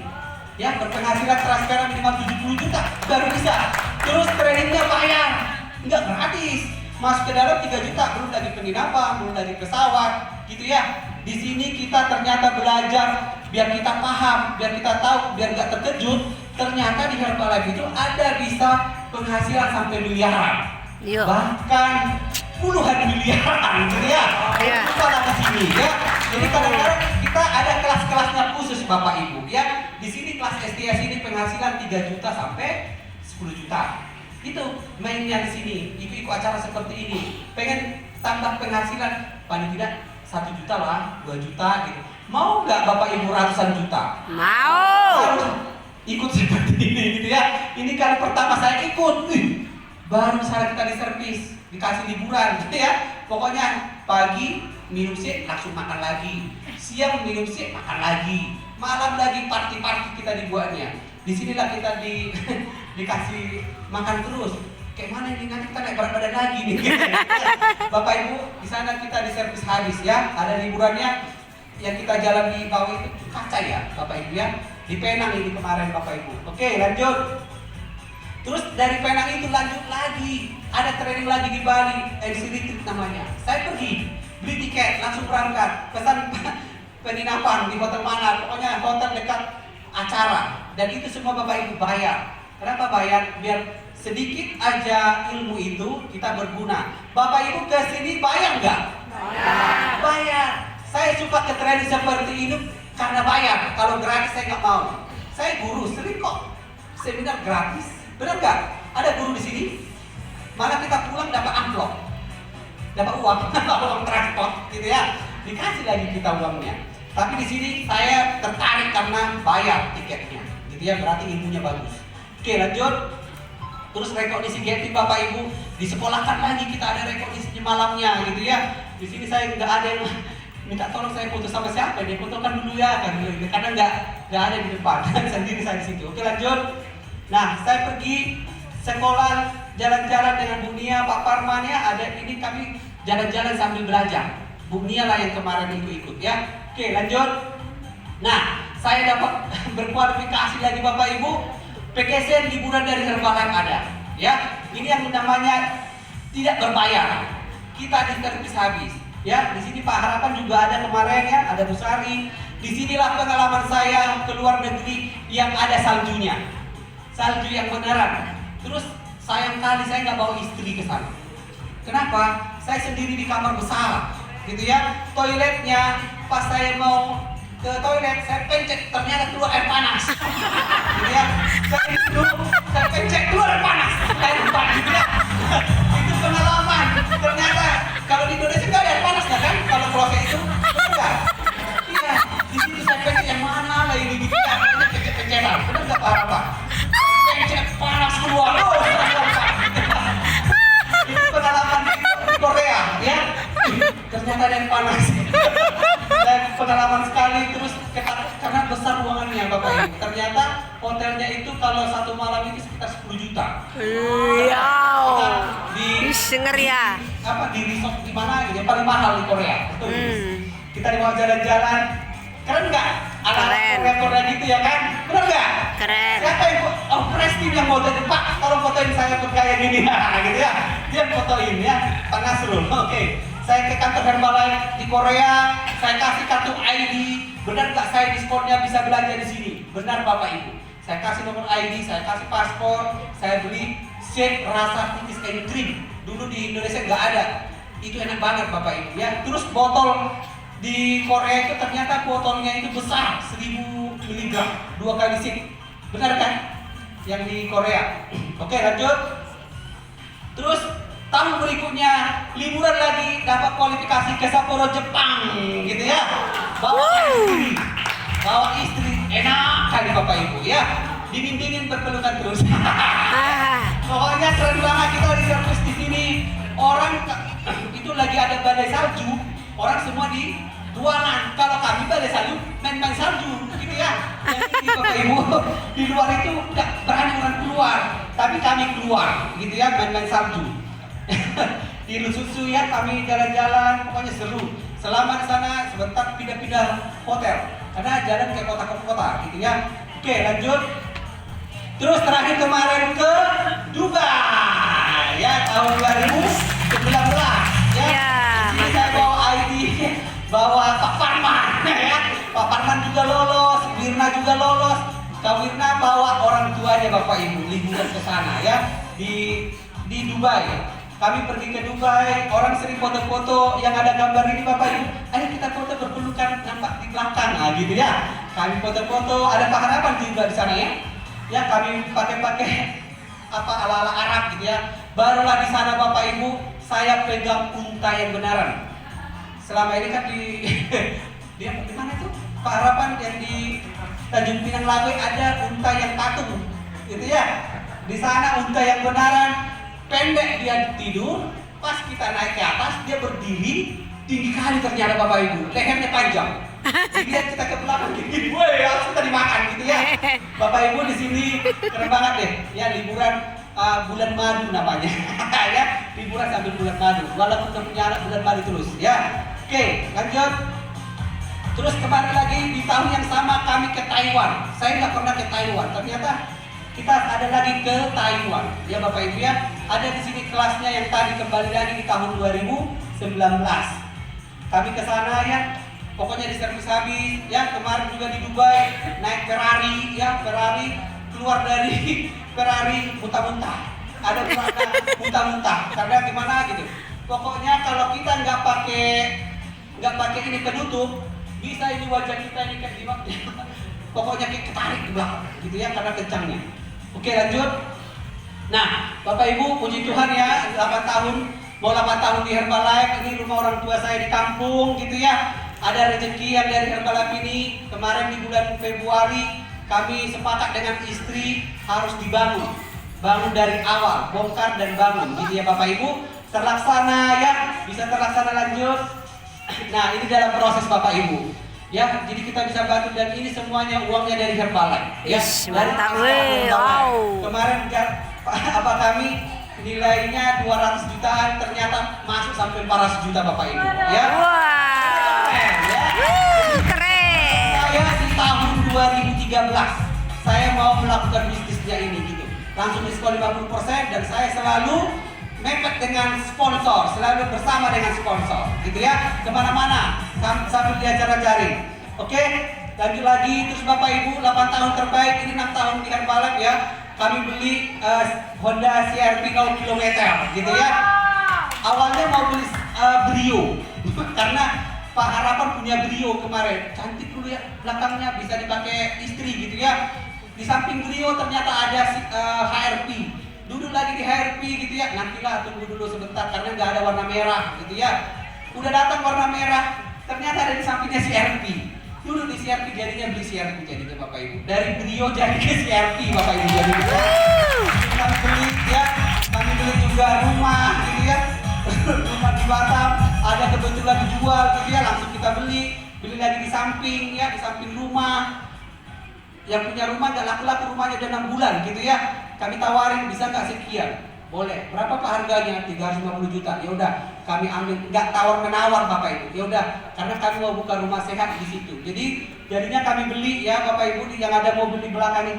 Ya, berpenghasilan sekarang minimal 70 juta baru bisa. Terus trainingnya bayar, nggak gratis. Masuk ke dalam 3 juta, belum lagi penginapan, belum lagi pesawat, gitu ya. Di sini kita ternyata belajar biar kita paham, biar kita tahu, biar nggak terkejut. Ternyata di Herbalife itu ada bisa penghasilan sampai miliaran, bahkan puluhan miliaran, gitu ya. Itu malah di sini ya. Jadi kadang-kadang kita ada kelas-kelasnya khusus Bapak Ibu ya. Di sini kelas SD STS ini penghasilan 3 juta sampai 10 juta. Itu mainnya di sini, ikut acara seperti ini. Pengen tambah penghasilan paling tidak 1 juta lah, 2 juta gitu. Mau nggak Bapak Ibu ratusan juta? Mau. Ikut seperti ini gitu ya. Ini kali pertama saya ikut. Baru misalnya kita di servis, dikasih liburan gitu ya. Pokoknya pagi minum sih langsung makan lagi. Siang minum sih makan lagi. Malam lagi party-party kita dibuatnya. Disinilah kita dikasih makan terus. Kayak mana ini nanti kita naik berat badan lagi nih. Bapak Ibu, di sana kita di servis habis ya. Ada liburannya yang kita jalan di bawah itu kaca ya, Bapak Ibu ya. Di Penang ini kemarin Bapak Ibu. Oke, lanjut. Terus dari Penang itu lanjut lagi. Ada training lagi di Bali, NC Retreat namanya. Saya pergi, beli tiket, langsung berangkat. Pesan penginapan di hotel mana, pokoknya hotel dekat acara. Dan itu semua Bapak Ibu bayar. Kenapa bayar? Biar sedikit aja ilmu itu kita berguna. Bapak Ibu ke sini bayar nggak? Bayar. Saya suka ke training seperti ini karena bayar. Kalau gratis saya nggak mau. Saya guru, sering kok seminar gratis. Benar nggak? Ada guru di sini. Malah kita pulang dapat amplop, dapat uang, uang transport, gitu ya. Dikasih lagi kita uangnya. Tapi di sini saya tertarik karena bayar tiketnya, gitu ya. Berarti ilmunya bagus. Oke, lanjut. Terus rekognisi getting Bapak Ibu, disekolahkan lagi kita ada rekognisi malamnya, gitu ya. Di sini saya nggak ada yang minta tolong saya foto sama siapa, dia fotokan dulu ya, kan? Karena nggak ada di depan, sendiri saya di situ. Oke, lanjut. Nah, saya pergi sekolah jalan-jalan dengan Bu Nia, Pak Parman ya. Ada ini kami jalan-jalan sambil belajar. Bu Nia lah yang kemarin ikut ya. Oke, lanjut. Nah, saya dapat berkualifikasi lagi Bapak Ibu. PKSN liburan dari Herbalife ada. Ya, ini yang namanya tidak berbayar. Kita di servis habis. Ya, di sini Pak Harapan juga ada kemarin ya, ada Bu Sari. Disinilah pengalaman saya ke luar negeri yang ada saljunya. Salju yang beneran. Terus sayang kali saya nggak bawa istri ke sana. Kenapa? Saya sendiri di kamar besar, gitu ya. Toiletnya pas saya mau ke toilet, saya pencet ternyata keluar air panas, gitu ya. Saya duduk, saya pencet keluar air panas, gitu ya. Itu pengalaman. Ternyata kalau di Indonesia nggak ada air panas, kan? Kalau proses itu enggak. Iya, di situ saya pencet yang mana lah ini gitu ya. Pencet-pencetan, benar nggak Pak Rafa? Pencet panas keluar. Itu pengalaman di Korea, ya. Ternyata ada yang panas. Dan pengalaman sekali terus karena besar ruangannya Bapak Ibu. Ternyata hotelnya itu kalau satu malam itu sekitar 10 juta. Iya. Di Ngeri ya. apa di resort di mana gitu yang paling mahal di Korea. Betul. Kita dibawa jalan-jalan. Keren nggak? Anak Korea gitu ya kan? Benar nggak? Keren. Siapa yang Prestim yang fotoin Pak? Tolong fotoin saya bergaya gini gitu ya. Dia yang fotoin ya. Pak Nasrul. Oke. Saya ke kantor Herbalife di Korea, saya kasih kartu ID. Benar nggak saya diskonnya bisa belanja di sini? Benar Bapak Ibu. Saya kasih nomor ID, saya kasih paspor, saya beli shake rasa titis and cream. Dulu di Indonesia nggak ada. Itu enak banget Bapak Ibu ya. Terus botol di Korea itu ternyata botolnya itu besar, 1000 mg, 2 kali shake. Benar kan? Yang di Korea. Oke, lanjut. Terus tahun berikutnya liburan lagi, dapat kualifikasi ke Sapporo Jepang gitu ya. Bawa istri enak kali Bapak Ibu ya. Dingin-dingin berpelukan terus. Pokoknya keren banget kita di servis di sini. Orang itu lagi ada badai salju, orang semua di ruangan. Kalau kami badai salju main-main salju gitu ya. Jadi Bapak Ibu di luar itu nggak berani orang keluar, tapi kami keluar gitu ya main-main salju. Di Lususu ya kami jalan-jalan, pokoknya seru. Selama di sana sebentar pindah-pindah hotel karena jalan ke kota-kota gitu ya. Oke, lanjut. Terus terakhir kemarin ke Dubai ya tahun 2019 ya. Ini saya bawa ID, bawa Pak Parman ya. Pak Parman juga lolos, Wirna juga lolos. Kak Wirna bawa orang tuanya Bapak Ibu liburan ke sana ya di Dubai. Kami pergi ke Dubai, orang sering foto-foto yang ada gambar ini Bapak Ibu. Ayo kita foto berpelukan nampak di belakang, nah gitu ya. Kami foto-foto, ada Pak Harapan juga di sana ya. Ya kami pakai apa ala-ala Arab gitu ya. Barulah di sana Bapak Ibu saya pegang unta yang benaran. Selama ini kan di di mana itu? Pak Harapan yang di Tanjung Pinang Lawe ada unta yang patung, gitu ya. Di sana unta yang benaran, pendek dia tidur, pas kita naik ke atas dia berdiri, tinggi kali ternyata Bapak Ibu, lehernya panjang. Lihat kita ke belakang gini, woi harus kita dimakan gitu ya. Bapak Ibu di sini keren banget deh, ya liburan bulan madu namanya, ya liburan sambil bulan madu. Walaupun kita punya anak bulan madu terus, ya. Oke, lanjut. Terus kembali lagi di tahun yang sama kami ke Taiwan. Saya nggak pernah ke Taiwan, ternyata kita ada lagi ke Taiwan. Ya Bapak Ibu ya, ada di sini kelasnya yang tadi kembali lagi di tahun 2019. Kami ke sana ya. Pokoknya di servis habis, ya kemarin juga di Dubai naik Ferrari, ya Ferrari keluar dari Ferrari muntah-muntah, ada muntah-muntah, karena gimana gitu. Pokoknya kalau kita nggak pakai ini penutup, bisa ini wajah kita ini kayak gimana? Pokoknya kayak ketarik ke belakang, gitu ya karena kencangnya. Oke lanjut. Nah Bapak Ibu puji Tuhan ya 8 tahun, mau 8 tahun di Herbalife, ini rumah orang tua saya di kampung, gitu ya. Ada rezeki yang dari Herbalife ini. Kemarin di bulan Februari kami sepakat dengan istri harus dibangun, bangun dari awal, bongkar dan bangun, gitu ya Bapak Ibu. Terlaksana ya, bisa terlaksana lanjut. Nah ini dalam proses Bapak Ibu, ya jadi kita bisa bantu dan ini semuanya uangnya dari Herbalife. Ya dari wow. Kemarin apa kami nilainya 200 jutaan, ternyata masuk sampai 400 juta Bapak Ibu. Ya. Wow. Keren. Saya di tahun 2013 saya mau melakukan bisnisnya ini gitu. Langsung diskon 50% dan saya selalu mepet dengan sponsor, selalu bersama dengan sponsor, gitu ya. Kemana-mana sambil diacara jaring. Oke, lanjut lagi terus Bapak Ibu 8 tahun terbaik ini 6 tahun di Herbalife ya. Kami beli Honda CR-V 0 km, gitu ya. Awalnya mau beli Brio karena Pak Harapan punya Brio kemarin, cantik dulu ya, belakangnya bisa dipakai istri gitu ya. Di samping Brio ternyata ada HRV, duduk lagi di HRV gitu ya. Nantilah tunggu dulu sebentar karena nggak ada warna merah gitu ya. Udah datang warna merah, ternyata ada di sampingnya CR-V. Duduk di CR-V jadinya beli CR-V jadinya Bapak Ibu. Dari Brio jadi ke CR-V Bapak Ibu jadi. Kami beli ya, kami beli juga rumah gitu ya. Rumah di Batam ada kebetulan dijual gitu ya, langsung kita beli lagi di samping ya, di samping rumah. Yang punya rumah nggak laku-laku rumahnya udah 6 bulan gitu ya, kami tawarin bisa nggak sekian, boleh. Berapa Pak harganya? 350 juta. Ya udah kami ambil, nggak tawar menawar Bapak Ibu. Ya udah karena kami mau buka rumah sehat di situ. Jadinya kami beli ya Bapak Ibu yang ada mobil di belakang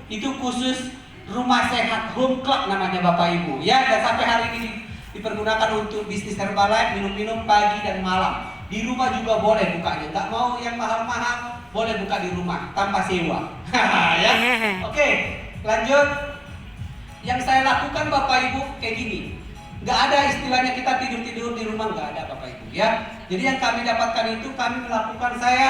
itu khusus rumah sehat home club namanya Bapak Ibu ya, dan sampai hari ini dipergunakan untuk bisnis Herbalife, minum-minum pagi dan malam. Di rumah juga boleh bukanya, nggak mau yang mahal-mahal, boleh buka di rumah tanpa sewa. Ya, oke, lanjut. Yang saya lakukan Bapak Ibu kayak gini, nggak ada istilahnya kita tidur-tidur di rumah, nggak ada Bapak Ibu ya. Jadi yang kami dapatkan itu kami melakukan, saya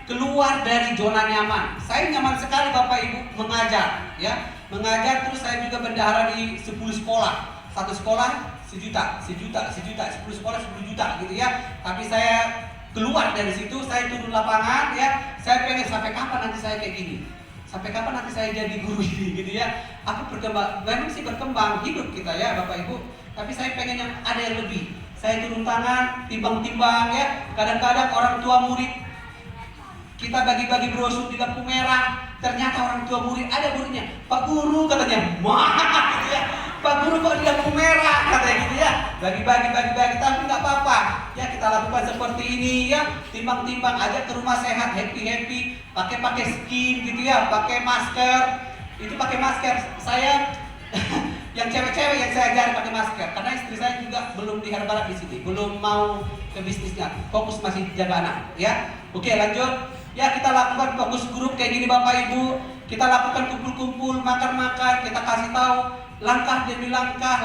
keluar dari zona nyaman. Saya nyaman sekali Bapak Ibu mengajar, ya, mengajar terus saya juga bendahara di 10 sekolah, satu sekolah 1 juta, 10 sekolah 10 juta gitu ya. Tapi saya keluar dari situ, saya turun lapangan ya. Saya pengen sampai kapan nanti saya kayak gini, sampai kapan nanti saya jadi guru ini gitu ya. Aku berkembang, memang sih berkembang hidup kita ya Bapak Ibu. Tapi saya pengen yang ada yang lebih. Saya turun tangan, timbang-timbang ya. Kadang-kadang orang tua murid kita bagi-bagi brosur di lampu merah, ternyata orang tua murid, ada muridnya, Pak Guru katanya, wah gitu ya. Pak Guru kok di lampu merah katanya gitu ya. Bagi-bagi tapi nggak apa-apa ya, kita lakukan seperti ini ya. Timbang-timbang aja ke rumah sehat, happy, pakai skin gitu ya, pakai masker. Itu pakai masker saya yang cewek-cewek yang saya ajarin pakai masker karena istri saya juga belum di Herbalife di sini, belum mau ke bisnisnya, fokus masih jaga anak ya. Oke lanjut ya, kita lakukan fokus grup kayak gini Bapak Ibu. Kita lakukan kumpul-kumpul, makan-makan, kita kasih tahu langkah demi langkah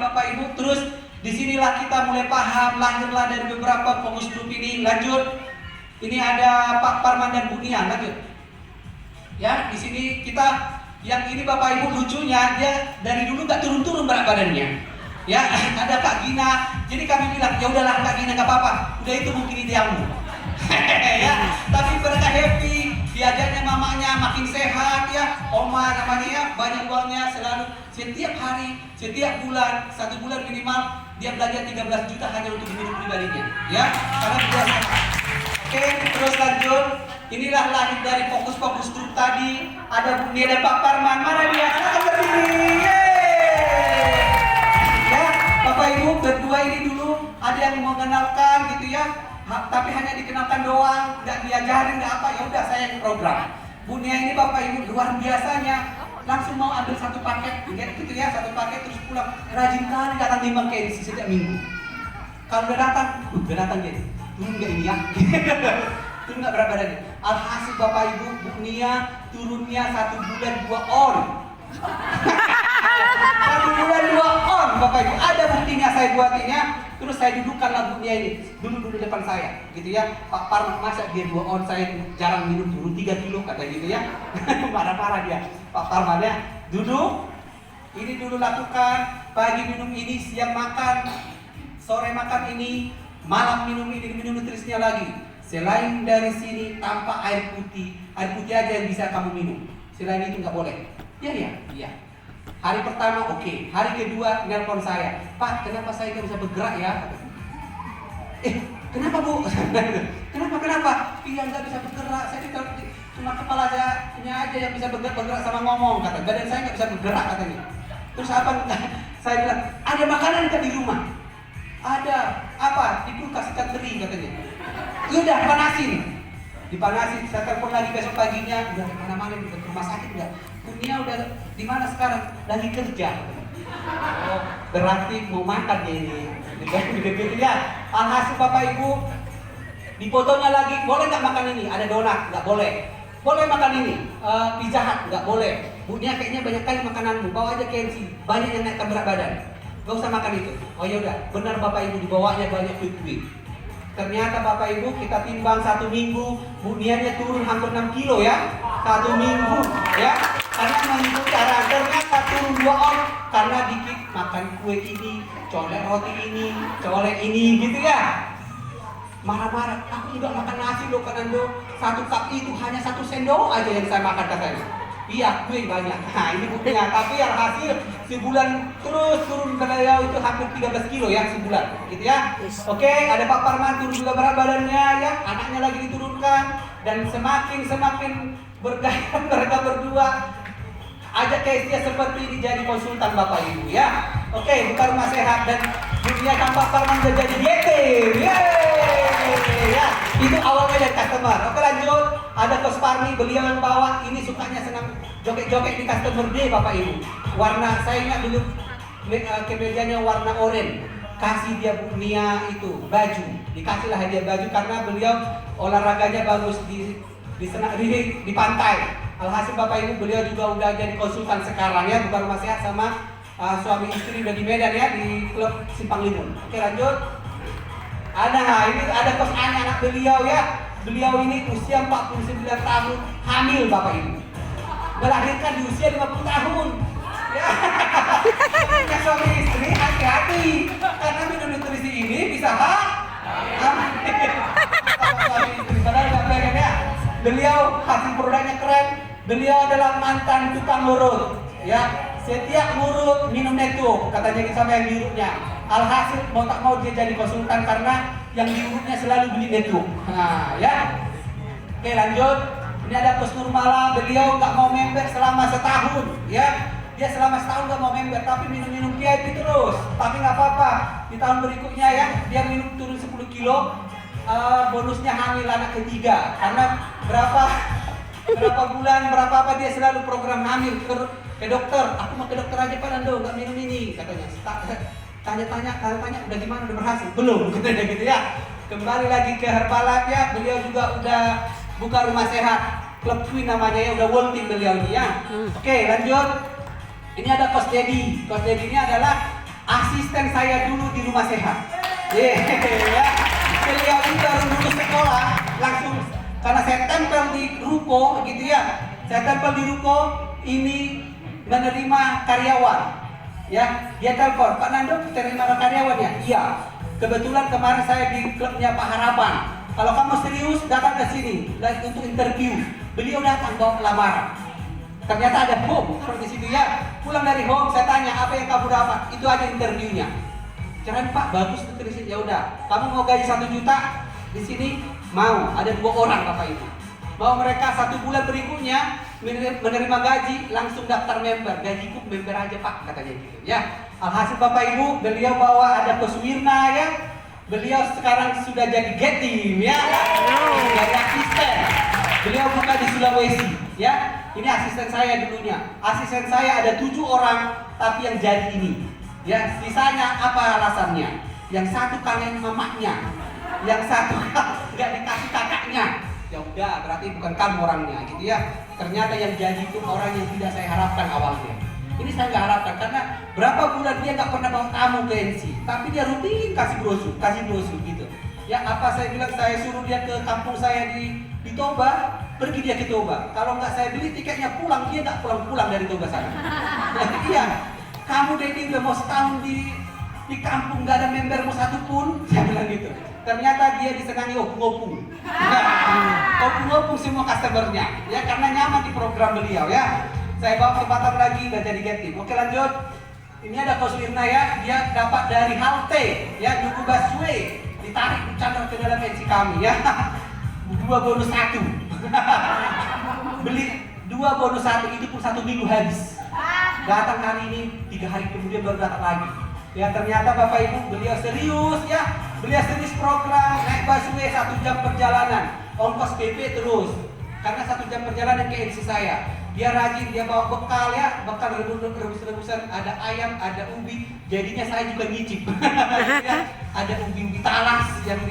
Bapak Ibu. Terus disinilah kita mulai paham, lahirlah dari beberapa fokus grup ini. Lanjut Ini ada Pak Parman dan Bu Nia, lanjut. Ya, di sini kita yang ini Bapak Ibu lucunya dia dari dulu nggak turun-turun berat badannya. Ya, ada Kak Gina. Jadi kami bilang, ya udahlah Kak Gina nggak apa-apa. Udah itu mungkin idealmu. Ya, tapi mereka happy. Diajarnya mamanya makin sehat ya. Oma namanya ya, banyak uangnya selalu setiap hari, setiap bulan, 1 bulan minimal dia belanja 13 juta hanya untuk hidup pribadinya. Ya, karena dia sehat. Oke, terus lanjut. Inilah lahir dari fokus-fokus grup tadi. Ada Bu Nia dan Pak Parman. Mana dia? Silakan berdiri. Yeay. Ya, Bapak Ibu berdua ini dulu ada yang mengenalkan gitu ya. Tapi hanya dikenalkan doang, nggak diajarin, nggak apa. Ya udah saya yang program. Bu Nia ini Bapak Ibu luar biasanya. Langsung mau ambil 1 paket, gitu ya, 1 paket terus pulang. Rajin kali datang timbang kayak di setiap minggu. Kalau udah datang jadi. Turun nggak ini ya? Turun nggak berat badannya? Alhasil Bapak Ibu, Bu Nia turunnya 1 bulan 2 on. 1 bulan 2 on Bapak Ibu. Ada buktinya saya buatinnya. Terus saya dudukkanlah Bu Nia ini. Dulu depan saya, gitu ya. Pak Parman masa dia 2 on, saya jarang minum, turun 3 kilo kata gitu ya. Parah-parah dia. Pak Parman ya, duduk. Ini dulu lakukan. Pagi minum ini, siang makan, sore makan ini, malam minum ini, minum nutrisinya lagi. Selain dari sini tanpa air putih aja yang bisa kamu minum. Selain itu nggak boleh. Iya. Hari pertama oke. Hari kedua nelpon saya, Pak, kenapa saya nggak bisa bergerak ya? Kenapa Bu? Kenapa? Iya nggak bisa bergerak. Saya cuma kepalanya aja yang bisa bergerak sama ngomong kata. Badan saya nggak bisa bergerak katanya. Terus apa? Saya bilang, ada makanan nggak di rumah? Ada. Apa? Di kulkas ikan teri katanya. Udah panasin. Dipanasin. Saya telepon lagi besok paginya. Udah mana-mana ke rumah sakit nggak? Dunia udah di mana sekarang? Lagi kerja. Oh, berarti mau makan dia ini. Gitu ya. Alhasil Bapak Ibu, di fotonya lagi, boleh nggak makan ini? Ada donat, nggak boleh. Boleh makan ini, pizza hut, nggak boleh. Bunya kayaknya banyak kali makananmu, bawa aja KFC, banyak yang naikkan berat badan. Gak usah makan itu. Oh ya udah, benar Bapak Ibu dibawanya banyak kue-kue. Ternyata Bapak Ibu kita timbang 1 minggu, Bu Nianya turun hampir 6 kilo ya. 1 minggu ya. Karena mengikuti arahan, ternyata turun 2 on karena dikit makan kue ini, colek roti ini, colek ini gitu ya. Marah-marah, aku juga makan nasi loh kan Ando. 1 cup itu hanya 1 sendok aja yang saya makan katanya. Iya, kue banyak. Nah ini buktinya. Tapi hasil sebulan terus turun beliau itu hampir 13 kilo ya sebulan, gitu ya. Oke, ada Pak Parman turun juga berat badannya ya. Anaknya lagi diturunkan dan semakin bergaya mereka berdua. Ajak Kesia seperti ini jadi konsultan Bapak Ibu ya. Oke, buka rumah sehat dan dunia tanpa Parman udah jadi yetim. Yeay. Ya, itu awalnya dari customer. Oke lanjut, ada Coach Parmi, beliau yang bawa. Ini sukanya senang joget-joget di customer day Bapak Ibu. Warna saya ingat dulu kemejanya warna oranye. Kasih dia Bu Nia itu baju, dikasihlah hadiah baju karena beliau olahraganya bagus di pantai. Alhasil Bapak Ibu beliau juga udah jadi konsultan sekarang ya, bukan rumah sehat sama suami istri udah di Medan ya, di klub Simpang Limun. Oke lanjut. Ini ada Coach Ani anak beliau ya. Beliau ini usia 49 tahun, hamil Bapak Ibu. Melahirkan di usia 50 tahun. Ya. Ya suami istri hati-hati karena minum nutrisi ini bisa hamil. Suami istri padahal nggak pengen ya. Beliau hasil produknya keren. Beliau adalah mantan tukang ngurut, ya. Setiap ngurut minum netuk, katanya sama yang diurutnya. Alhasil mau tak mau dia jadi konsultan karena yang diurutnya selalu beli netuk. Nah, ya. Oke lanjut. Ini ada Coach Nurmala, beliau nggak mau member selama setahun, ya. Dia selama setahun nggak mau member, tapi minum VIP terus. Tapi nggak apa-apa. Di tahun berikutnya ya, dia minum turun 10 kilo. Bonusnya hamil anak ketiga karena berapa bulan berapa apa dia selalu program hamil ke dokter. Aku mau ke dokter aja Pak Nando, nggak minum ini katanya. Tanya udah gimana, udah berhasil belum katanya gitu ya. Kembali lagi ke Herbalife ya, beliau juga udah buka rumah sehat Club Queen namanya ya, udah world team beliau ini ya. Oke lanjut. Ini ada Coach Dedi. Coach Dedi ini adalah asisten saya dulu di rumah sehat. Ya. Beliau ini baru lulus sekolah langsung karena saya tempel di ruko gitu ya. Saya tempel di ruko ini menerima karyawan. Ya, dia telepon, Pak Nando terima karyawan ya? Iya. Kebetulan kemarin saya di klubnya Pak Harapan. Kalau kamu serius datang ke sini untuk interview. Beliau datang bawa lamaran. Ternyata ada home taruh di situ ya. Pulang dari home saya tanya apa yang kamu dapat? Itu aja interviewnya. Keren Pak, bagus nutrisi. Ya udah, kamu mau gaji 1 juta di sini? Mau. Ada 2 orang Bapak Ibu. Mau mereka 1 bulan berikutnya menerima gaji langsung daftar member. Gajiku member aja Pak katanya gitu ya. Alhasil Bapak Ibu, beliau bawa ada Coach Wirna ya. Beliau sekarang sudah jadi get team ya. Jadi asisten. Beliau buka di Sulawesi ya. Ini asisten saya dulunya. Asisten saya ada 7 orang tapi yang jadi ini. Ya, sisanya apa alasannya? Yang satu kangen mamanya, yang satu nggak dikasih kakaknya. Ya udah, berarti bukan kamu orangnya, gitu ya. Ternyata yang jadi itu orang yang tidak saya harapkan awalnya. Ini saya nggak harapkan karena berapa bulan dia nggak pernah bawa tamu ke NC, tapi dia rutin kasih brosur gitu. Ya apa saya bilang saya suruh dia ke kampung saya di Toba, pergi dia ke Toba. Kalau nggak saya beli tiketnya pulang, dia nggak pulang dari Toba sana. Iya. Kamu Dedi udah mau setahun di kampung gak ada membermu satupun, saya bilang gitu. Ternyata dia disenangi opung-opung. Opung-opung semua customernya, ya karena nyaman di program beliau ya. Saya bawa ke Batam lagi dan jadi get team. Oke lanjut. Ini ada Coach Wirna ya, dia dapat dari halte ya, Duku Busway, ditarik bercanda ke dalam NC kami ya. 2 bonus 1. Beli 2 bonus 1 itu pun 1 minggu habis. Datang hari ini, 3 hari kemudian baru datang lagi. Ya ternyata Bapak Ibu beliau serius ya. Beliau serius program naik busway 1 jam perjalanan, ongkos PP terus. Karena 1 jam perjalanan ke NC saya. Dia rajin, dia bawa bekal ya, bekal rebus-rebusan, ada ayam, ada ubi. Jadinya saya juga ngicip. Ya, ada ubi talas yang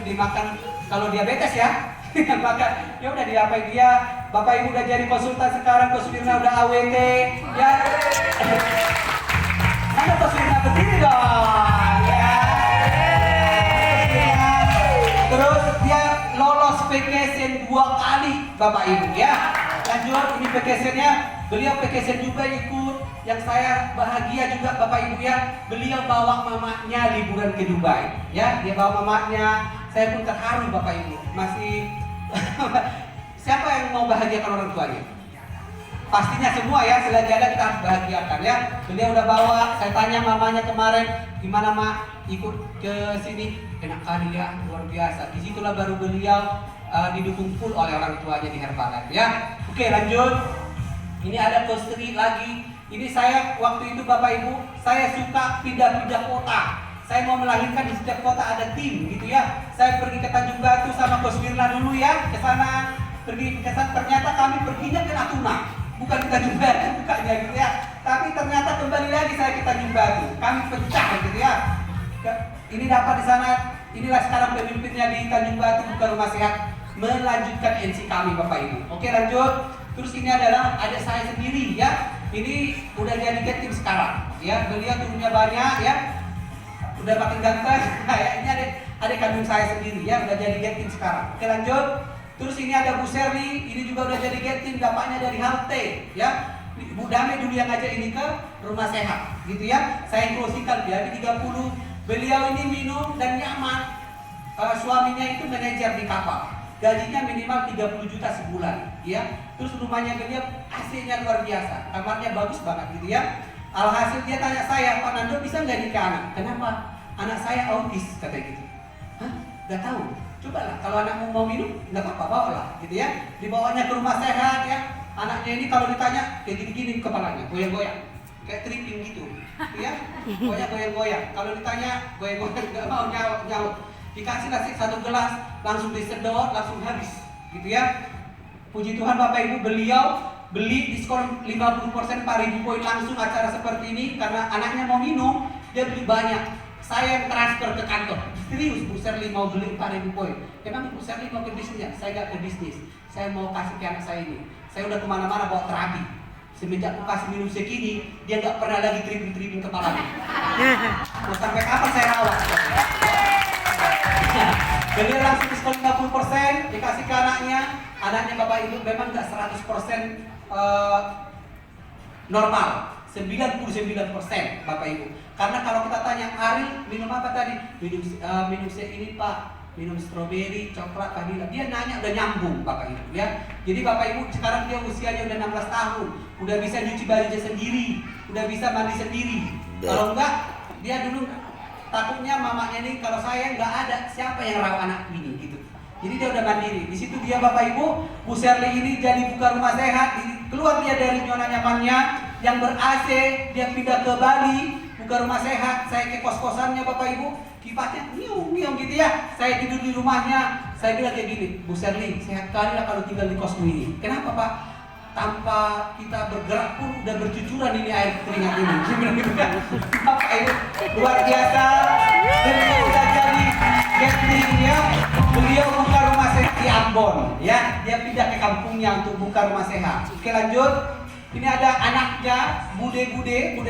dimakan kalau diabetes ya. Maka ya udah diapain dia. Bapak Ibu udah jadi konsultan sekarang, Coach Wirna udah AWT ya. Mana Coach Wirna berdiri dong ya. Terus dia lolos vacation 2 kali Bapak Ibu ya. Lanjut, ini vacationnya beliau vacation juga ikut. Yang saya bahagia juga Bapak Ibu ya, beliau bawa mamanya liburan ke Dubai ya. Dia bawa mamanya, saya pun terharu Bapak Ibu. Masih siapa yang mau bahagiakan orang tuanya? Pastinya semua ya, selagi ada kita harus bahagiakan ya. Beliau udah bawa, saya tanya mamanya kemarin, gimana Mak ikut ke sini? Enak kali ya, luar biasa. Disitulah baru beliau didukung full oleh orang tuanya di Herbalife ya. Oke lanjut, ini ada Coach Tri lagi. Ini saya waktu itu Bapak Ibu, saya suka pindah-pindah kota. Saya mau melahirkan di setiap kota ada tim gitu ya. Saya pergi ke Tanjung Batu sama Coach Wirna dulu ya, ke sana pergi ke sana. Ternyata kami perginya ke Natuna, bukan ke Tanjung Batu bukannya gitu ya. Tapi ternyata kembali lagi saya ke Tanjung Batu. Kami pecah gitu ya. Ini dapat di sana. Inilah sekarang pemimpinnya di Tanjung Batu, bukan Rumah Sehat, melanjutkan NC kami Bapak Ibu. Oke lanjut. Terus ini adalah adik saya sendiri ya. Ini udah jadi get team sekarang ya. Beliau turunnya banyak ya. Udah makin ganteng. Ini adik kandung saya sendiri ya, udah jadi get team sekarang. Oke lanjut. Terus ini ada Bu Serli, ini juga udah jadi get team, dapatnya dari halte ya. Bu Dame dulu yang ngajak ini ke Rumah Sehat gitu ya. Saya inklusikan jadi 30. Beliau ini minum dan nyaman. Suaminya itu manajer di kapal. Gajinya minimal 30 juta sebulan ya. Terus rumahnya beliau AC-nya luar biasa, kamarnya bagus banget gitu ya. Alhasil dia tanya saya, Pak Nando bisa nggak nikah anak? Kenapa? Anak saya autis katanya gitu. Hah? Gak tahu. Cobalah kalau anakmu mau minum nggak apa-apa, bawalah gitu ya. Dibawanya ke Rumah Sehat ya. Anaknya ini kalau ditanya kayak gini-gini kepalanya, goyang-goyang, kayak tripping gitu ya. Goyang-goyang. Kalau ditanya goyang-goyang nggak mau nyaut. Dikasih nasi 1 gelas, langsung disedot, langsung habis gitu ya. Puji Tuhan Bapak Ibu, beliau beli diskon 50% 4.000 poin langsung acara seperti ini karena anaknya mau minum, dia beli banyak. Saya yang transfer ke kantor. Serius Bu Serli mau beli 4.000 poin. Emang Bu Serli mau ke bisnisnya? Saya nggak ke bisnis. Saya mau kasih ke anak saya ini. Saya udah kemana-mana bawa terapi. Semenjak aku kasih minum segini, dia nggak pernah lagi tripping kepalanya. Mau sampai kapan saya rawat? Beliau langsung diskon 50%, dikasih ke anaknya. Anaknya Bapak Ibu memang nggak 100% normal, 99% Bapak Ibu. Karena kalau kita tanya, Ari minum apa tadi? Minum ini Pak, minum stroberi, coklat, vanila. Dia nanya udah nyambung Bapak Ibu ya. Jadi Bapak Ibu sekarang dia usianya udah 16 tahun, udah bisa nyuci bajunya sendiri, udah bisa mandi sendiri. Kalau enggak, dia dulu takutnya mamanya nih kalau saya nggak ada, siapa yang rawat anak ini gitu. Jadi dia udah mandiri. Di situ dia Bapak Ibu, Bu Sherly ini jadi buka rumah sehat. Keluar dia dari zona nyamannya yang ber-AC, dia pindah ke Bali, buka rumah sehat. Saya ke kos-kosannya Bapak Ibu, kipasnya nyiung gitu ya. Saya tidur di rumahnya. Saya bilang kayak gini, Bu Sherly, sehat kali lah kalau tinggal di kosmu ini. Kenapa Pak? Tanpa kita bergerak pun udah bercucuran ini air keringat ini. Dia bilang gitu kan. Bapak Ibu, luar biasa. Dan dia udah jadi gathering ya. Beliau buka rumah sehat di Ambon ya. Dia pindah ke kampungnya untuk buka rumah sehat. Oke lanjut. Ini ada anaknya, bude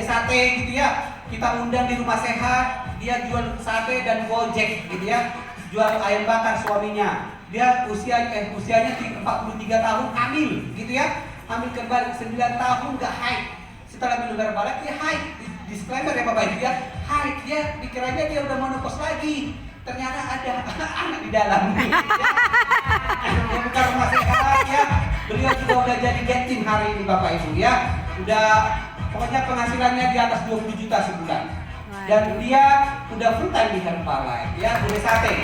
sate gitu ya. Kita undang di rumah sehat. Dia jual sate dan gojek gitu ya. Jual ayam bakar suaminya. Dia usianya 43 tahun, hamil gitu ya. Hamil kembali 9 tahun gak haid. Setelah minum Herbalife dia haid. Disclaimer ya Bapak Ibu ya. Haid, dia dikiranya dia udah menopause lagi. Ternyata ada anak di dalam. Dia buka rumah sehat ya. Beliau juga udah jadi gathering hari ini Bapak Ibu ya. Udah pokoknya penghasilannya di atas 20 juta sebulan. Dan dia udah full time di Herbalife ya, boleh sate.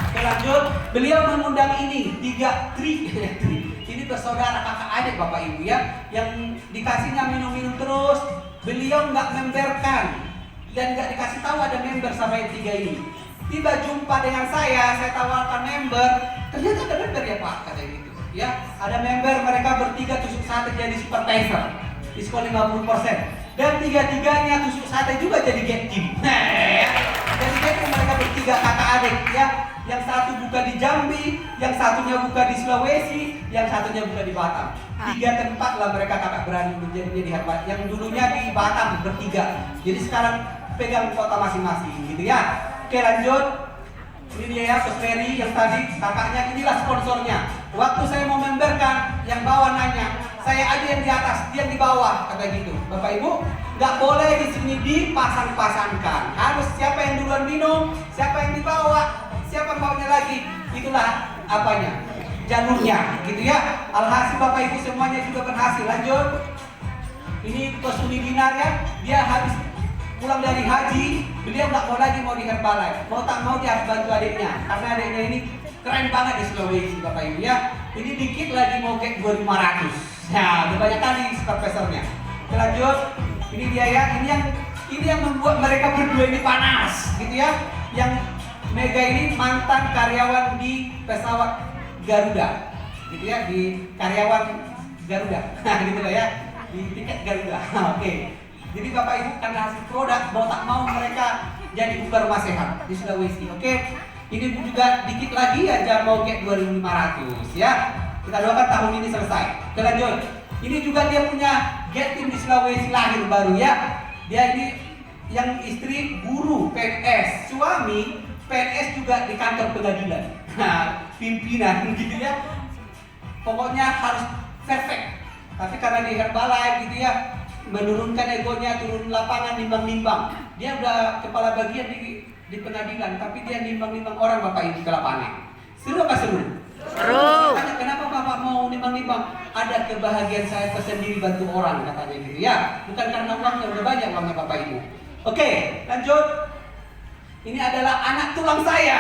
Oke lanjut, beliau mengundang ini 3 tri. Ini bersaudara kakak adik Bapak Ibu ya, yang dikasihnya minum-minum terus. Beliau nggak memberkan dan nggak dikasih tahu ada member sama yang 3 ini. Tiba jumpa dengan saya tawarkan member. Ternyata ada member ya Pak, katanya gitu. Ya, ada member, mereka bertiga tusuk sate jadi supervisor, diskon 50%. Dan tiga-tiganya tusuk sate juga jadi get team. Jadi get team mereka bertiga kakak adik ya. Yang satu buka di Jambi, yang satunya buka di Sulawesi, yang satunya buka di Batam. 3 tempat lah mereka kakak berani menjadinya di Herbalife. Yang dulunya di Batam bertiga. Jadi sekarang pegang kota masing-masing gitu ya. Oke lanjut. Ini dia ya Coach Ferry yang tadi kakaknya, inilah sponsornya. Waktu saya mau memberkan, yang bawah nanya, saya aja yang di atas, dia yang di bawah, kata gitu. Bapak Ibu, nggak boleh di sini dipasang-pasangkan. Harus siapa yang duluan minum, siapa yang di bawah, siapa yang bawahnya lagi. Itulah apanya, jalurnya, gitu ya. Alhasil Bapak Ibu semuanya juga berhasil. Lanjut. Ini Coach Dinar ya, dia habis pulang dari haji, beliau nggak mau lagi mau di Herbalife. Mau tak mau dia harus bantu adiknya, karena adiknya ini keren banget di Sulawesi Bapak Ibu ya. Ini dikit lagi mau kayak 2.500. Nah, udah banyak kali supervisornya. Lanjut, ini dia ya. Ini yang membuat mereka berdua ini panas, gitu ya. Yang Mega ini mantan karyawan di pesawat Garuda, gitu ya, di karyawan Garuda. Nah, gitu lah ya, di tiket Garuda. Oke. Jadi Bapak Ibu karena hasil produk mau tak mau mereka jadi buka rumah sehat di Sulawesi. Oke. Ini juga dikit lagi aja mau kayak 2.500 ya. Kita doakan tahun ini selesai. Oke lanjut. Ini juga dia punya get team di Sulawesi lahir baru ya. Dia ini yang istri guru PNS, suami PNS juga di kantor pengadilan. Nah, pimpinan gitu ya. Pokoknya harus perfect. Tapi karena di Herbalife gitu ya, menurunkan egonya, turun lapangan, nimbang-nimbang. Dia udah kepala bagian di pengadilan, tapi dia nimbang-nimbang orang Bapak Ibu ke lapangan. Seru apa seru? Seru. Kenapa Bapak mau nimbang-nimbang? Ada kebahagiaan saya tersendiri bantu orang, katanya gitu ya. Bukan karena uangnya, udah banyak uangnya Bapak Ibu. Oke, lanjut. Ini adalah anak tulang saya,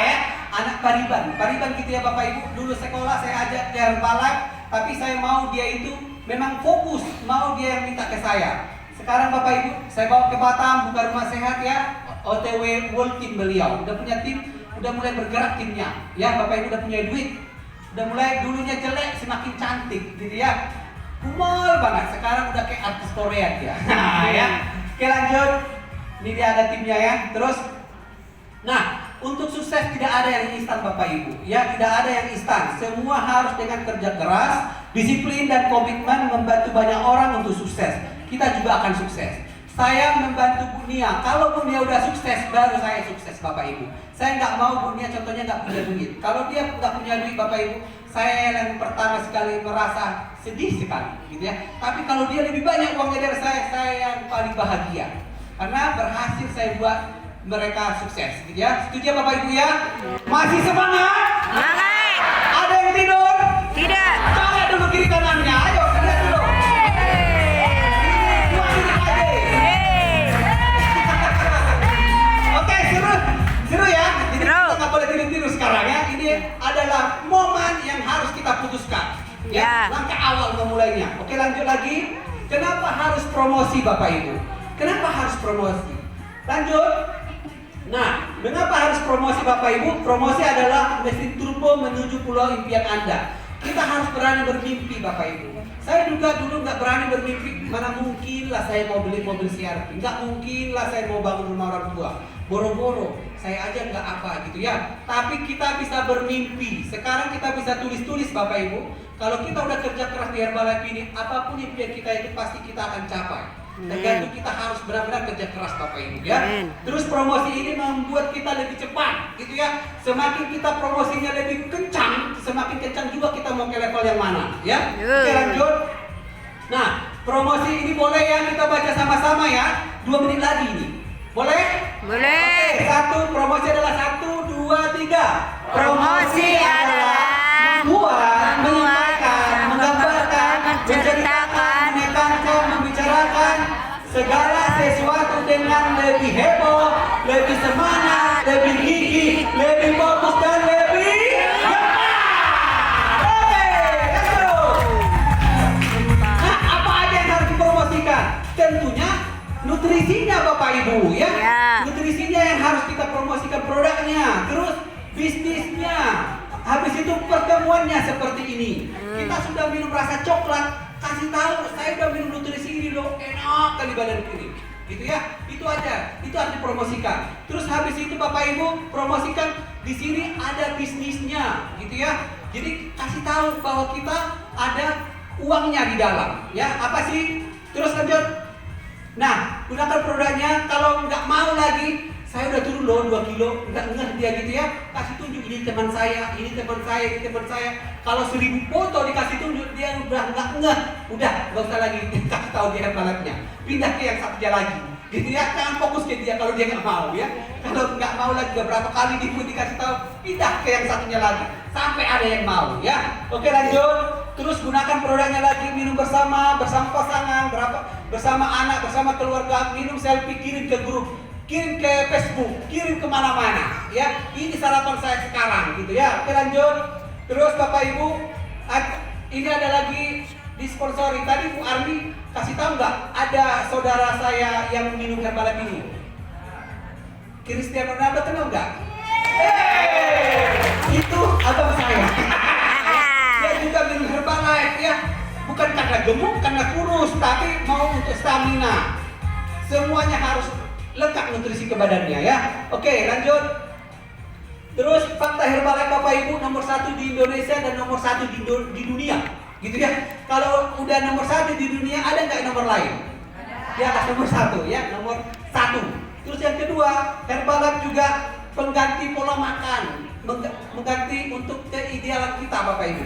ya. Anak Pariban. Pariban gitu ya Bapak Ibu. Dulu sekolah saya ajak ke Herbalife, tapi saya mau dia itu memang fokus, mau dia yang minta ke saya. Sekarang Bapak Ibu, saya bawa ke Batam, buka rumah sehat ya. OTW World Team beliau, udah punya tim, udah mulai bergerak timnya. Ya Bapak Ibu udah punya duit, udah mulai dulunya jelek semakin cantik, gitu ya. Kumel banget, sekarang udah kayak artis Korea dia. Nah ya, oke lanjut. Ini dia ada timnya ya. Terus, nah untuk sukses tidak ada yang instan Bapak Ibu. Ya tidak ada yang instan. Semua harus dengan kerja keras, disiplin dan komitmen membantu banyak orang untuk sukses. Kita juga akan sukses. saya membantu Bu Nia. Kalau Bu Nia udah sukses, baru saya sukses Bapak Ibu. Saya nggak mau Bu Nia contohnya nggak punya duit. Kalau dia nggak punya duit Bapak Ibu, saya yang pertama sekali merasa sedih sekali, gitu ya. Tapi kalau dia lebih banyak uangnya dari saya yang paling bahagia. Karena berhasil saya buat mereka sukses, gitu ya. Setuju ya Bapak Ibu ya? Masih semangat? Semangat. Ada yang tidur? Tidak. Coba dulu kiri kanannya, ayo lihat dulu. Dua titik lagi. Oke, seru ya. Jadi Seru. kita nggak boleh tidur sekarang ya. Ini adalah momen yang harus kita putuskan. Ya. Langkah awal memulainya. Oke, lanjut lagi. Kenapa harus promosi Bapak Ibu? Kenapa harus promosi? Lanjut. Nah, mengapa harus promosi Bapak Ibu? Promosi adalah mesin turbo menuju pulau impian Anda. Kita harus berani bermimpi Bapak Ibu. Saya juga dulu nggak berani bermimpi. Mana mungkin lah saya mau beli mobil CR-V. Nggak mungkin lah saya mau bangun rumah orang tua. Boro-boro, saya aja nggak apa gitu ya. Tapi kita bisa bermimpi. Sekarang kita bisa tulis-tulis Bapak Ibu. Kalau kita udah kerja keras di Herbalife ini, apapun impian kita itu pasti kita akan capai. Tergantung kita harus benar-benar kerja keras Bapak Ibu ya. Terus promosi ini membuat kita lebih cepat gitu ya. Semakin kita promosinya lebih kencang, semakin kencang juga kita mau ke level yang mana ya. Oke, lanjut. Nah, promosi ini boleh ya kita baca sama-sama ya. 2 menit lagi ini. Boleh? Boleh. Oke, satu, promosi adalah 1, 2, 3. Promosi adalah membuat, menyampaikan, menggambarkan, menceritakan, menekankan, membicarakan segala sesuatu dengan lebih heboh, lebih semangat, lebih gigih, lebih fokus dan lebih cepat. Oke, let's go. Nah, apa aja yang harus dipromosikan? Tentunya nutrisinya Bapak Ibu ya. Nutrisinya yang harus kita promosikan, produknya, terus bisnisnya. Habis itu pertemuannya seperti ini. Kita sudah minum rasa coklat, kasih tahu saya udah minum nutrisi ini loh, enak kali badan ini. Gitu ya. Itu aja. Itu harus dipromosikan. Terus habis itu Bapak Ibu promosikan di sini ada bisnisnya, gitu ya. Jadi kasih tahu bahwa kita ada uangnya di dalam, ya. Apa sih? Terus lanjut. Nah, gunakan produknya. Kalau nggak mau lagi, saya udah turun loh 2 kilo, nggak ngeh dia gitu ya. Kasih tunjuk, ini teman saya, ini teman saya, ini teman saya. Kalau 1000 foto dikasih tunjuk, dia udah nggak ngeh. Udah, nggak usah lagi kasih tahu dia Herbalife-nya. Pindah ke yang satunya lagi. Gitu ya, jangan fokus ke dia kalau dia nggak mau ya. Kalau nggak mau lagi beberapa kali dikasih tahu, pindah ke yang satunya lagi. Sampai ada yang mau ya. Oke, lanjut. Terus gunakan produknya lagi, minum bersama pasangan, bersama anak, bersama keluarga, minum selfie, kirim ke grup, kirim ke Facebook, kirim kemana-mana ya. Ini sarapan saya sekarang gitu ya. Oke, lanjut. Terus Bapak Ibu, ini ada lagi disponsori. Tadi Bu Armi kasih tahu nggak ada saudara saya yang minum Herbalife ini? Cristiano Ronaldo, kenal nggak? Itu abang saya. Dia juga minum Herbalife ya. Bukan karena gemuk, karena kurus, tapi mau untuk stamina. Semuanya harus lengkap nutrisi ke badannya ya. Oke, lanjut. Terus fakta Herbalife Bapak Ibu nomor 1 di Indonesia dan nomor 1 di dunia, gitu ya. Kalau udah nomor 1 di dunia, ada nggak nomor lain? Di atas nomor 1 ya, nomor 1. Terus yang kedua, Herbalife juga pengganti pola makan, mengganti untuk keidealan kita Bapak Ibu.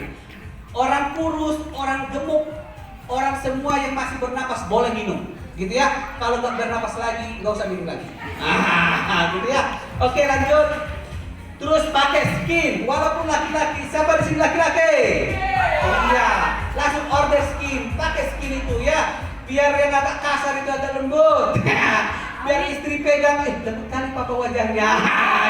Orang kurus, orang gemuk, orang semua yang masih bernapas boleh minum, gitu ya. Kalau nggak bernapas lagi, nggak usah minum lagi. Gitu ya. Oke, lanjut. Terus pakai skin, walaupun laki-laki. Siapa di sini laki-laki? Oh iya, langsung order skin, pakai skin itu ya. Biar yang agak kasar itu agak lembut. Biar istri pegang, lembut kali papa wajahnya.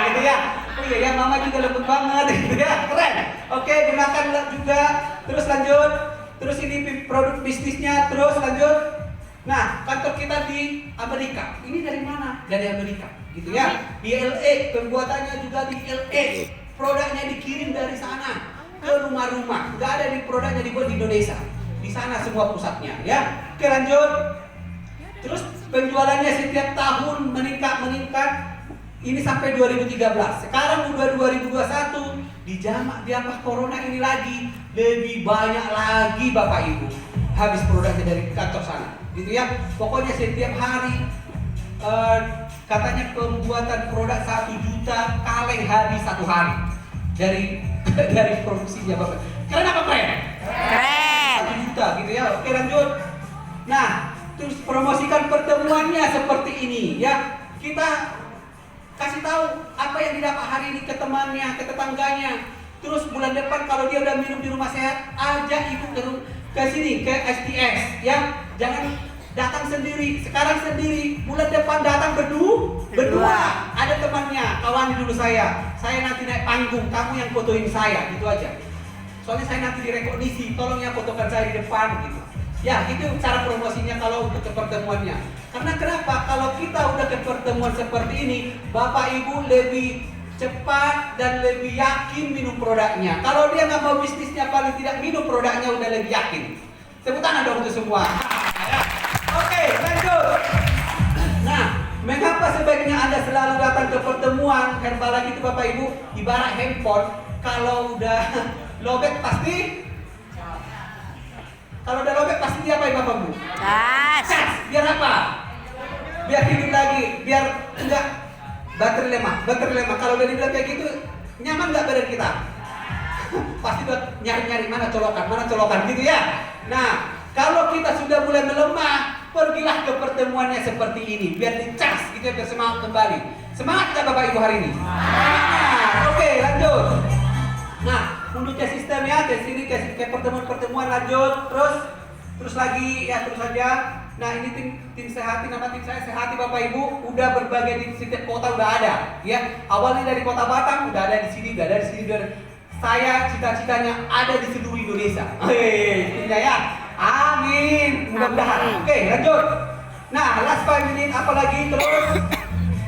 Gitu ya. Oh iya ya, mama juga lembut banget. Gitu ya, keren. Oke, gunakan juga. Terus lanjut. Terus ini produk bisnisnya. Terus lanjut. Nah, kantor kita di Amerika. Ini dari mana? Dari Amerika, gitu ya. Di LA, pembuatannya juga di LA. Produknya dikirim dari sana ke rumah-rumah. Nggak ada di produknya dibuat di Indonesia. Di sana semua pusatnya, ya. Oke, lanjut. Terus penjualannya setiap tahun meningkat. Ini sampai 2013. Sekarang udah 2021. Di apa corona ini lagi lebih banyak lagi Bapak Ibu. habis produknya dari kantor sana, gitu ya. Pokoknya setiap hari katanya pembuatan produk 1 juta kaleng habis 1 hari dari produksinya Bapak. Keren apa keren? Keren. 1 juta gitu ya. Oke lanjut. Nah, terus promosikan pertemuannya seperti ini ya. Kita kasih tahu apa yang didapat hari ini ke temannya, ke tetangganya. Terus bulan depan kalau dia udah minum di rumah sehat, ajak ibu ke sini ke STS ya. Jangan datang sendiri, sekarang sendiri, bulan depan datang berdua. Ada temannya, kawani dulu saya nanti naik panggung, kamu yang fotoin saya, gitu aja. Soalnya saya nanti direkognisi, tolong ya fotokan saya di depan gitu. Ya, itu cara promosinya kalau untuk ke pertemuannya. Karena kenapa? Kalau kita udah ke pertemuan seperti ini, Bapak Ibu lebih cepat dan lebih yakin minum produknya. Kalau dia nggak mau bisnisnya, paling tidak minum produknya udah lebih yakin. Tepuk tangan dong untuk semua. Oke, lanjut. Nah, mengapa sebaiknya Anda selalu datang ke pertemuan Herbalife itu Bapak Ibu? Ibarat handphone, kalau udah lobet pasti. Kalau udah lobet pasti diapain Bapak Ibu? Cas. Biar apa? Biar hidup lagi, biar enggak baterai lemah. Kalau udah dibilang kayak gitu, nyaman nggak badan kita? Pasti buat nyari-nyari mana colokan gitu ya. Nah, kalau kita sudah mulai melemah, pergilah ke pertemuannya seperti ini, biar dicas gitu ya, biar semangat kembali. Semangat nggak Bapak Ibu hari ini? Semangat. Oke, lanjut. Nah, menuju sistemnya ke sini ke pertemuan lanjut, terus lagi ya terus saja. Nah, ini tim Sehati, nama tim saya Sehati Bapak Ibu, udah berbagai di setiap kota udah ada, ya. Awalnya dari Kota Batam udah ada di sini, saya cita-citanya ada di seluruh Indonesia. Ya. Amin. Mudah-mudahan. Oke, lanjut. Nah, last 5 minutes apalagi terus.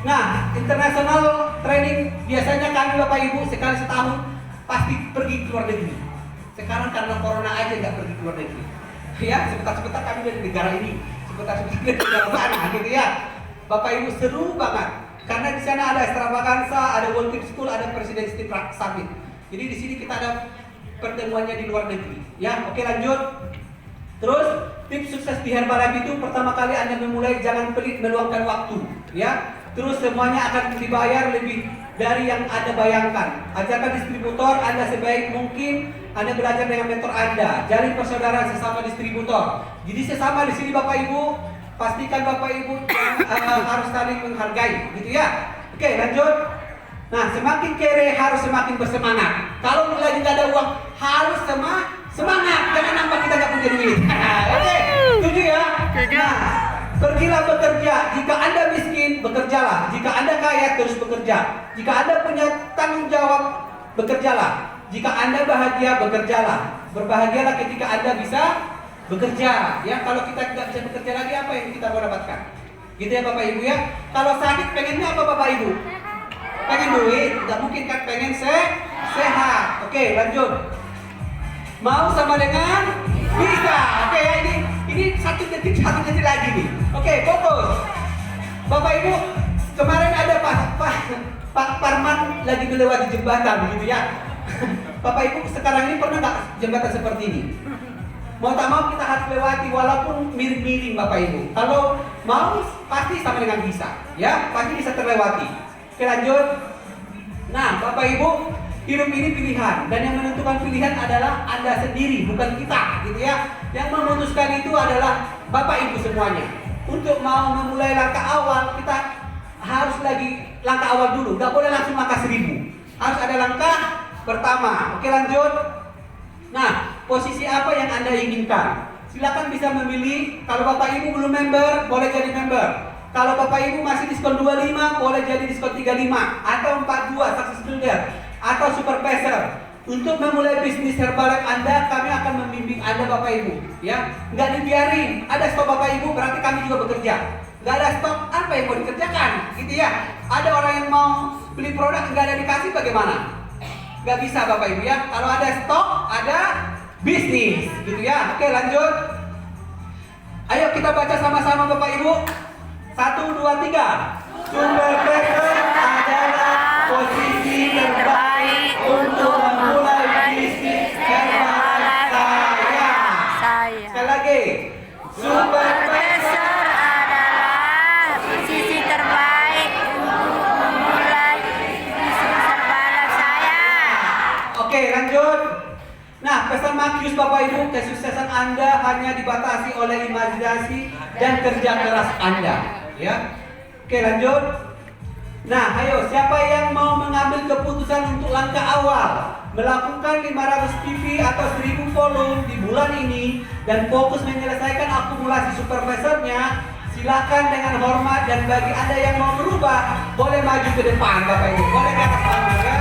Nah, international training biasanya kami Bapak Ibu sekali setahun pasti pergi ke luar negeri. Sekarang karena corona aja nggak pergi ke luar negeri. Ya, sebentar kami dari negara ini, sebentar dari negara sana, gitu ya. Bapak Ibu seru banget. Karena di sana ada extravaganza, ada World Trip School, ada Presidency Summit. Jadi di sini kita ada pertemuannya di luar negeri. Ya, oke lanjut. Terus tips sukses di Herbalife itu pertama kali Anda memulai jangan pelit meluangkan waktu, ya. Terus semuanya akan dibayar lebih dari yang Anda bayangkan. Ajarkan distributor Anda sebaik mungkin. Anda belajar dengan mentor Anda. Jalin persaudaraan sesama distributor. Jadi sesama di sini Bapak Ibu, pastikan Bapak Ibu harus saling menghargai, gitu ya. Oke, lanjut. Nah, semakin kere harus semakin bersemangat. Kalau lagi nggak ada uang, harus semangat. Jangan nampak kita nggak punya duit. Oke, setuju ya? Nah, pergilah bekerja. Jika Anda miskin, bekerjalah. Jika Anda kaya, terus bekerja. Jika Anda punya tanggung jawab, bekerjalah. Jika Anda bahagia, bekerjalah. Berbahagialah ketika Anda bisa bekerja. Ya, kalau kita tidak bisa bekerja lagi, apa yang kita mau dapatkan? Gitu ya Bapak Ibu ya. Kalau sakit pengennya apa Bapak Ibu? Pengen duit, nggak mungkin kan pengen sehat. Oke, lanjut. Mau sama dengan bisa. Oke ya, ini satu detik lagi nih. Oke, fokus. Bapak Ibu, kemarin ada Pak Parman lagi melewati jembatan begitu ya. Bapak Ibu sekarang ini pernah nggak jembatan seperti ini? Mau tak mau kita harus lewati walaupun miring-miring Bapak Ibu. Kalau mau pasti sama dengan bisa, ya pasti bisa terlewati. Oke lanjut. Nah Bapak Ibu, hidup ini pilihan dan yang menentukan pilihan adalah Anda sendiri, bukan kita, gitu ya. Yang memutuskan itu adalah Bapak Ibu semuanya. Untuk mau memulai langkah awal, kita harus lagi langkah awal dulu. Gak boleh langsung langkah 1000. Harus ada langkah pertama. Oke lanjut. Nah, posisi apa yang Anda inginkan? Silakan bisa memilih. Kalau Bapak Ibu belum member, boleh jadi member. Kalau Bapak Ibu masih diskon 25, boleh jadi diskon 35 atau 42 success builder atau supervisor. Untuk memulai bisnis Herbalife Anda, kami akan membimbing Anda Bapak Ibu, ya. Nggak dibiarin. Ada stok Bapak Ibu, berarti kami juga bekerja. Nggak ada stok, apa yang mau dikerjakan, gitu ya. Ada orang yang mau beli produk nggak ada dikasih, bagaimana? Nggak bisa Bapak Ibu ya. Kalau ada stok, ada bisnis, gitu ya. Oke lanjut. Ayo kita baca sama-sama Bapak Ibu. 1, 2, 3. Sumber passion adalah posisi terbaik untuk memulai bisnis Herbalife saya. Sekali lagi. Supervisor adalah sisi terbaik untuk memulai bisnis terbaik saya. Oke, lanjut. Nah, pesan Matius Bapak Ibu, kesuksesan Anda hanya dibatasi oleh imajinasi dan kerja keras Anda, ya. Oke, lanjut. Nah, ayo, siapa yang mau mengambil keputusan untuk langkah awal melakukan 500 PV atau 1000 volume di bulan ini dan fokus menyelesaikan akumulasi supervisornya? Silakan dengan hormat, dan bagi Anda yang mau berubah, boleh maju ke depan Bapak Ibu. Boleh ke atas panggung, ya.